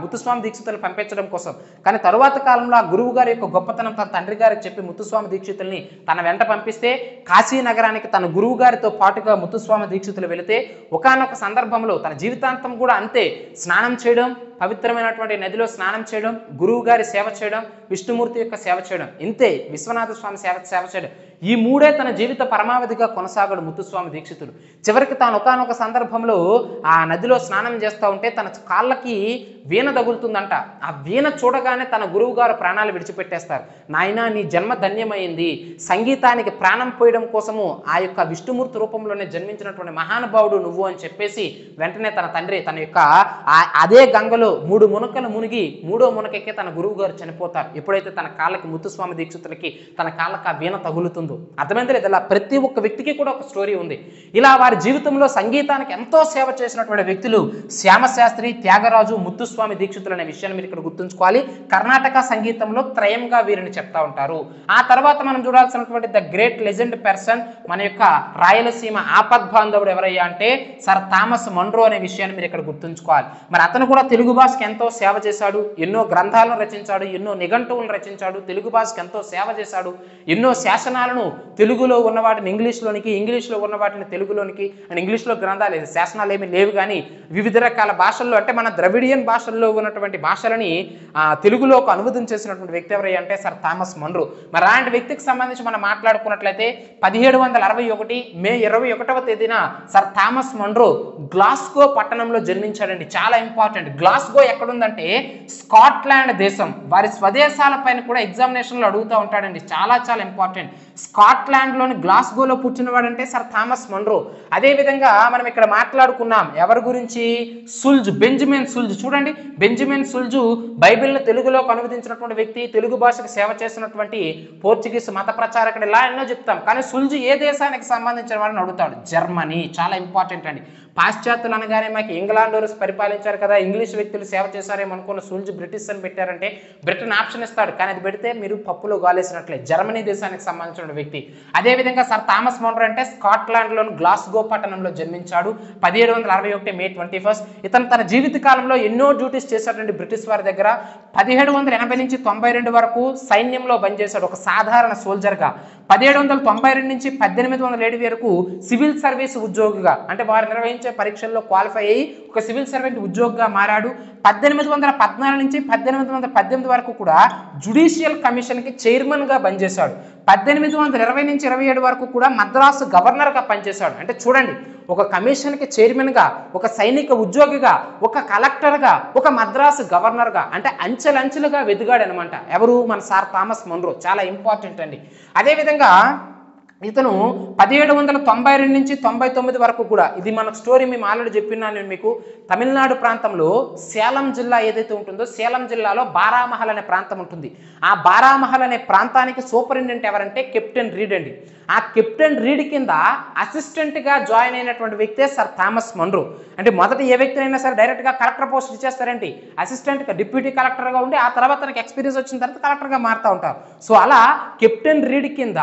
ముత్తుస్వామి దీక్షితులను పంపించడం కోసం. కానీ తరువాత కాలంలో ఆ గురువు గారి యొక్క గొప్పతనం తన తండ్రి గారికి చెప్పి ముత్తుస్వామి దీక్షితుల్ని తన వెంట పంపిస్తే కాశీ నగరానికి తన గురువు గారితో పాటుగా ముత్తుస్వామి దీక్షితులు వెళితే ఒకానొక సందర్భంలో తన జీవితాంతం కూడా అంతే స్నానం చేయడం, పవిత్రమైనటువంటి నదిలో స్నానం చేయడం, గురువు గారి సేవ చేయడం, విష్ణుమూర్తి యొక్క సేవ చేయడం, ఇంతే విశ్వనాథ స్వామి సేవ చేయడం. ఈ మూడే తన జీవిత పరమావధిగా కొనసాగాడు ముత్తుస్వామి దీక్షితుడు. చివరికి తాను ఒకానొక సందర్భంలో ఆ నదిలో స్నానం చేస్తూ ఉంటే తన కాళ్ళకి వీణ తగులుతుందంట. ఆ వీణ చూడగానే తన గురువు గారు ప్రాణాలు విడిచిపెట్టేస్తారు. నాయనా, నీ జన్మ ధన్యమైంది, సంగీతానికి ప్రాణం పోయడం కోసము ఆ యొక్క విష్ణుమూర్తి రూపంలోనే జన్మించినటువంటి మహానుభావుడు నువ్వు అని చెప్పేసి వెంటనే తన తండ్రి తన యొక్క అదే గంగలో 3 మునకలు మునిగి 3వ మునకెక్కి తన గురువు గారు చనిపోతారు. ఎప్పుడైతే తన కాళ్ళకి ముత్తుస్వామి దీక్షితులకి తన కాళ్ళకి ఆ వీణ తగులుతుందో, అర్థమైంది లేదా? ప్రతి ఒక్క వ్యక్తికి కూడా ఒక స్టోరీ ఉంది. ఇలా వారి జీవితంలో సంగీతానికి ఎంతో సేవ చేసినటువంటి వ్యక్తులు శ్యామశాస్త్రి, త్యాగరాజు, ముత్తుస్వామి దీక్షితులు అనే విషయాన్ని మీరు ఇక్కడ గుర్తుంచుకోవాలి. కర్ణాటక సంగీతంలో త్రయంగా వీరిని చెప్తా ఉంటారు. ఆ తర్వాత మనం చూడాల్సినటువంటి ద గ్రేట్ లెజెండ్ పర్సన్ మన యొక్క రాయలసీమ ఆపద్బాంధవుడు ఎవరయ్యా అంటే సర్ థామస్ మన్రో అనే విషయాన్ని మీరు ఇక్కడ గుర్తుంచుకోవాలి. మరి అతను కూడా తెలుగు భాషకి ఎంతో సేవ చేశాడు, ఎన్నో గ్రంథాలను రచించాడు, ఎన్నో నిఘంటువులను రచించాడు, తెలుగు భాషకి ఎంతో సేవ చేశాడు, ఎన్నో శాసనాలను తెలుగులో ఉన్న వాటిని ఇంగ్లీష్లోనికి, ఇంగ్లీష్లో ఉన్న వాటిని తెలుగులోనికి, అండ్ ఇంగ్లీష్లో గ్రంథాలు శాసనాలు ఏమీ లేవు కానీ వివిధ రకాల భాషల్లో అంటే మన ద్రవిడియన్ భాషల్లో ఉన్నటువంటి భాషలని తెలుగులోకి అనువాదం చేసినటువంటి వ్యక్తి ఎవరయ్యా అంటే సర్ థామస్ మన్రో. మరి అలాంటి వ్యక్తికి సంబంధించి మనం మాట్లాడుకున్నట్లయితే 1761 మే 21వ తేదీన సర్ థామస్ మన్రో గ్లాస్గో పట్టణంలో జన్మించాడండి. చాలా ఇంపార్టెంట్. గ్లాస్గో ఎక్కడుందంటే స్కాట్లాండ్ దేశం. వారి స్వదేశాల పైన కూడా ఎగ్జామినేషన్లో అడుగుతూ ఉంటాడండి. చాలా చాలా ఇంపార్టెంట్. స్కాట్లాండ్లోని గ్లాస్గోలో పుట్టినవాడంటే సర్ థామస్ మన్రో. అదేవిధంగా మనం ఇక్కడ మాట్లాడుకున్నాం ఎవరి గురించి? Schulze, Benjamin Schulze. చూడండి, బెంజమిన్ సుల్జ్ బైబిల్ను తెలుగులోకి అనువదించినటువంటి వ్యక్తి, తెలుగు భాషకు సేవ చేసినటువంటి పోర్చుగీస్ మత ప్రచారకుడు, ఇలా ఎన్నో చెప్తాం. కానీ సుల్జ్ ఏ దేశానికి సంబంధించిన వాడిని అడుగుతాడు? జర్మనీ. చాలా ఇంపార్టెంట్ అండి. పాశ్చాత్యులు అనగానే మాకు ఇంగ్లాండ్ వారు పరిపాలించారు కదా, ఇంగ్లీష్ వ్యక్తులు సేవ చేశారేమో అనుకున్న సుల్జ్ బ్రిటిష్ అని పెట్టారంటే బ్రిటన్ ఆప్షన్ ఇస్తాడు, కానీ అది పెడితే మీరు పప్పులో గాలేసినట్లే. జర్మనీ దేశానికి సంబంధించిన వ్యక్తి. అదేవిధంగా సర్ థామస్ మన్రో అంటే స్కాట్లాండ్లోని గ్లాస్గో పట్టణంలో జన్మించాడు 1761 మే 21. ఇతను తన జీవిత కాలంలో ఎన్నో డ్యూటీస్ చేశాడండి బ్రిటిష్ వారి దగ్గర. 1780 నుంచి 92 వరకు సైన్యంలో పనిచేశాడు ఒక సాధారణ సోల్జర్గా. 1792 నుంచి 1807 వరకు సివిల్ సర్వీస్ ఉద్యోగిగా, అంటే వారు నిర్వహించే పరీక్షల్లో క్వాలిఫై అయ్యి ఒక సివిల్ సర్వెంట్ ఉద్యోగిగా మారాడు. 1814 నుంచి 1818 వరకు కూడా జ్యుడిషియల్ కమిషన్కి చైర్మన్గా పనిచేశాడు. 1820 నుంచి 27 వరకు కూడా మద్రాసు గవర్నర్గా పనిచేశాడు. అంటే చూడండి, ఒక కమిషన్కి చైర్మన్గా, ఒక సైనిక ఉద్యోగిగా, ఒక కలెక్టర్గా, ఒక మద్రాసు గవర్నర్గా, అంటే అంచెలంచెలుగా వెదిగాడు అనమాట. ఎవరు? మన సార్ థామస్ మన్రో. చాలా ఇంపార్టెంట్ అండి. అదేవిధంగా ఇతను 1792 నుంచి 99 వరకు కూడా, ఇది మన స్టోరీ మేము ఆల్రెడీ చెప్పినాను నేను మీకు. తమిళనాడు ప్రాంతంలో సేలం జిల్లా ఏదైతే ఉంటుందో, సేలం జిల్లాలో బారామహల్ అనే ప్రాంతం ఉంటుంది. ఆ బారామహల్ అనే ప్రాంతానికి సూపరింటెండెంట్ ఎవరంటే కెప్టెన్ రీడ్ అండి. ఆ కెప్టెన్ రీడ్ కింద అసిస్టెంట్గా జాయిన్ అయినటువంటి వ్యక్తే సర్ థామస్ మన్రో. అంటే మొదట ఏ వ్యక్తి అయినా సరే డైరెక్ట్గా కలెక్టర్ పోస్ట్ ఇచ్చేస్తారేంటి, అసిస్టెంట్గా డిప్యూటీ కలెక్టర్గా ఉండి ఆ తర్వాత తనకి ఎక్స్పీరియన్స్ వచ్చిన తర్వాత కలెక్టర్గా మారుతూ ఉంటారు. సో అలా కెప్టెన్ రీడ్ కింద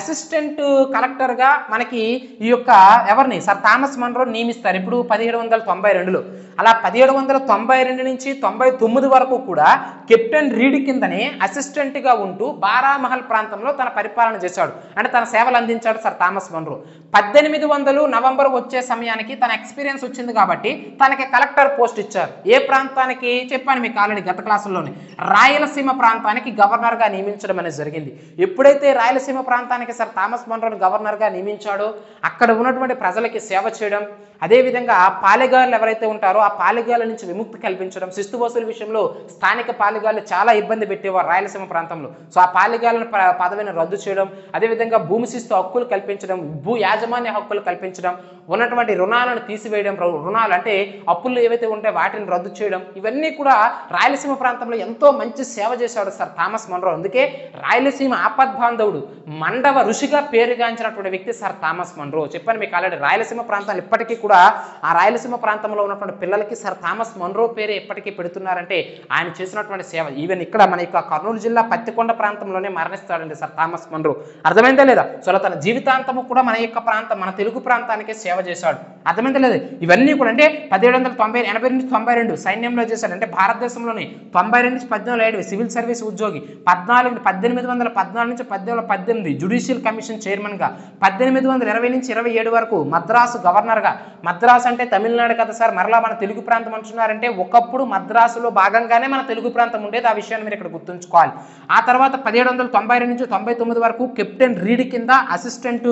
అసిస్టెంట్ కలెక్టర్గా మనకి ఈ యొక్క ఎవరిని సర్ థామస్ మన్రో నియమిస్తారు. ఇప్పుడు 1792లో. అలా 1792 నుంచి 99 వరకు కూడా కెప్టెన్ రీడ్ కిందనే అసిస్టెంట్గా ఉంటూ బారామహల్ ప్రాంతంలో తన పరిపాలన చేశాడు, అంటే తన సేవలు అందించాడు సర్ థామస్ మన్రో. 1800 నవంబర్ వచ్చే సమయానికి తన ఎక్స్పీరియన్స్ వచ్చింది కాబట్టి తనకి కలెక్టర్ పోస్ట్ ఇచ్చారు. ఏ ప్రాంతానికి చెప్పాను మీకు ఆల్రెడీ గత క్లాసుల్లోనే, రాయలసీమ ప్రాంతానికి గవర్నర్గా నియమించడం అనేది జరిగింది. ఎప్పుడైతే రాయలసీమ ప్రాంతానికి సర్ థామస్ మన్రోని గవర్నర్గా నియమించాడో అక్కడ ఉన్నటువంటి ప్రజలకి సేవ చేయడం, అదేవిధంగా పాలెగాళ్ళు ఎవరైతే ఉంటారో ఆ పాలెగాళ్ళ నుంచి విముక్తి కల్పించడం, శిస్తు వసూలు విషయంలో స్థానిక పాలెగాళ్ళు చాలా ఇబ్బంది పెట్టేవారు రాయలసీమ ప్రాంతంలో. సో ఆ పాలెగాళ్ళ పదవిని రద్దు చేయడం, అదేవిధంగా భూమి శిస్తు హక్కులు కల్పించడం, భూ యాజమాన్య హక్కులు కల్పించడం, ఉన్నటువంటి రుణాలను తీసివేయడం, రుణాలు అంటే అప్పులు ఏవైతే ఉంటాయో వాటిని రద్దు చేయడం, ఇవన్నీ కూడా రాయలసీమ ప్రాంతంలో ఎంతో మంచి సేవ చేశాడు సర్ థామస్ మన్రో. అందుకే రాయలసీమ ఆపద్బాంధవుడు, మండవ ఋషిగా పేరుగాంచినటువంటి వ్యక్తి సర్ థామస్ మన్రో. చెప్పాను మీకు ఆల్రెడీ. రాయలసీమ ప్రాంతాలు ఇప్పటికీ కూడా ఆ రాయలసీమ ప్రాంతంలో ఉన్నటువంటి పిల్లలకి సర్ థామస్ మన్రో పేరు ఎప్పటికీ పెడుతున్నారంటే ఆయన చేసినటువంటి సేవ. ఈవెన్ ఇక్కడ మన యొక్క కర్నూలు జిల్లా పత్తికొండ ప్రాంతంలోనే మరణిస్తాడండి సర్ థామస్ మన్రో. అర్థమైందా లేదా? సో తన జీవితాంతము కూడా మన యొక్క ప్రాంతం, మన తెలుగు ప్రాంతానికి సేవ చేశాడు. అర్థమైందా లేదా? ఇవన్నీ కూడా అంటే 1780 నుంచి 92 సైన్యంలో చేశాడు. అంటే భారతదేశంలోని 92 నుంచి 1707 సివిల్ సర్వీస్ ఉద్యోగి, 1814 నుంచి 1818 జ్యుడిషియల్ కమిషన్ చైర్మన్గా, 1820 నుంచి 27 వరకు మద్రాసు గవర్నర్గా. మద్రాసు అంటే తమిళనాడు కదా సార్, మరలా మన తెలుగు ప్రాంతం అంటున్నారంటే ఒకప్పుడు మద్రాసులో భాగంగానే మన తెలుగు ప్రాంతం ఉండేది. ఆ విషయాన్ని మీరు ఇక్కడ గుర్తుంచుకోవాలి. ఆ తర్వాత 1792 నుంచి 99 వరకు కెప్టెన్ రీడ్ కింద అసిస్టెంట్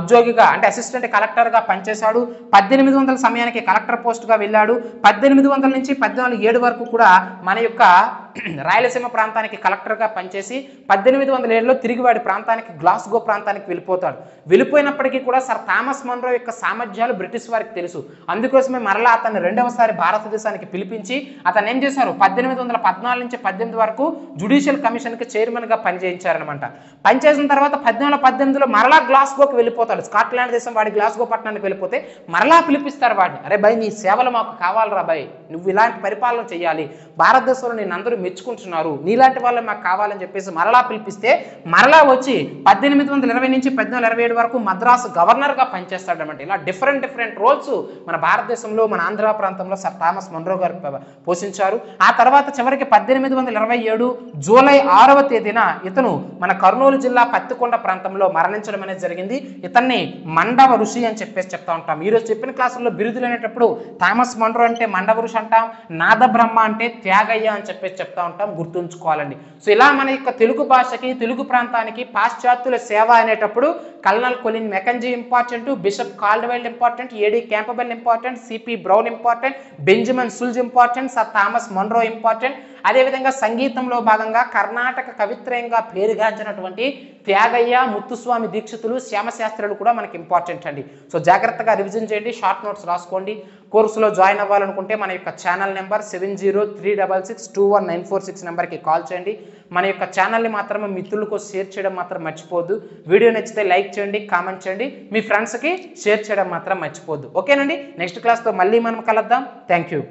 ఉద్యోగిగా అంటే అసిస్టెంట్ కలెక్టర్గా పనిచేశాడు. 1800 సమయానికి కలెక్టర్ పోస్ట్గా వెళ్ళాడు. 1800 నుంచి 1807 వరకు కూడా మన యొక్క రాయలసీమ ప్రాంతానికి కలెక్టర్గా పనిచేసి 1807లో తిరిగి వాడి ప్రాంతానికి గ్లాస్గో ప్రాంతానికి వెళ్ళిపోతాడు. వెళ్ళిపోయినప్పటికీ కూడా సర్ థామస్ మన్రో యొక్క సామర్థ్యాలు బ్రిటిష్ వారికి తెలుసు. అందుకోసమే మరలా అతన్ని రెండవసారి భారతదేశానికి పిలిపించి అతను ఏం చేశారు, 1814 నుంచి 18 వరకు జుడిషియల్ కమిషన్కి చైర్మన్గా పనిచేయించారనమాట. పనిచేసిన తర్వాత 1818లో మరలా గ్లాస్గోకి వెళ్ళిపోతాడు. స్కాట్లాండ్ దేశం వాడి గ్లాస్గో పట్టణానికి వెళ్ళిపోతే మరలా పిలిపిస్తారు వాడిని. అరే భయ్, నీ సేవలు మాకు కావాలరా భయ్, నువ్వు ఇలాంటి పరిపాలన చేయాలి, భారతదేశంలో నేను అందరూ మెచ్చుకుంటున్నారు, నీలాంటి వాళ్ళు మాకు కావాలని చెప్పేసి మరలా పిలిపిస్తే మరలా వచ్చి 1820 నుంచి 1827 వరకు మద్రాసు గవర్నర్గా పనిచేస్తాడు అనమాట. ఇలా డిఫరెంట్ రోల్స్ మన భారతదేశంలో మన ఆంధ్ర ప్రాంతంలో సర్ థామస్ మన్రో గారు పోషించారు. ఆ తర్వాత చివరికి 1827 జూలై 6వ తేదీన ఇతను మన కర్నూలు జిల్లా పత్తికొండ ప్రాంతంలో మరణించడం అనేది జరిగింది. ఇతన్ని మండవ ఋషి అని చెప్పేసి చెప్తా ఉంటాం. ఈరోజు చెప్పిన క్లాసుల్లో బిరుదులు అనేటప్పుడు థామస్ మన్రో అంటే మండవ ఋషి అంటాం, నాద బ్రహ్మ అంటే త్యాగయ్య అని చెప్పేసి చెప్తా ఉంటాం, గుర్తుంచుకోవాలండి. సో ఇలా మన యొక్క తెలుగు భాషకి తెలుగు ప్రాంతానికి పాశ్చాత్యుల సేవ అనేటప్పుడు colonel Colin Mackenzie important, bishop Caldwell important, AD Campbell important, CP Brown important, Benjamin Schulze important, sir Thomas Munro important. అదేవిధంగా సంగీతంలో భాగంగా కర్ణాటక కవిత్రయంగా పేరుగాంచినటువంటి త్యాగయ్య, ముత్తుస్వామి దీక్షితులు, శ్యామశాస్త్రులు కూడా మనకి ఇంపార్టెంట్ అండి. సో జాగ్రత్తగా రివిజన్ చేయండి, షార్ట్ నోట్స్ రాసుకోండి. కోర్సులో జాయిన్ అవ్వాలనుకుంటే మన యొక్క ఛానల్ నెంబర్ 7036621946 నెంబర్కి కాల్ చేయండి. మన యొక్క ఛానల్ని మాత్రమే మిత్రులకు షేర్ చేయడం మాత్రం మర్చిపోవద్దు. వీడియో నచ్చితే లైక్ చేయండి, కామెంట్ చేయండి, మీ ఫ్రెండ్స్కి షేర్ చేయడం మాత్రం మర్చిపోవద్దు. ఓకేనండి, నెక్స్ట్ క్లాస్తో మళ్ళీ మనం కలుద్దాం. Thank you.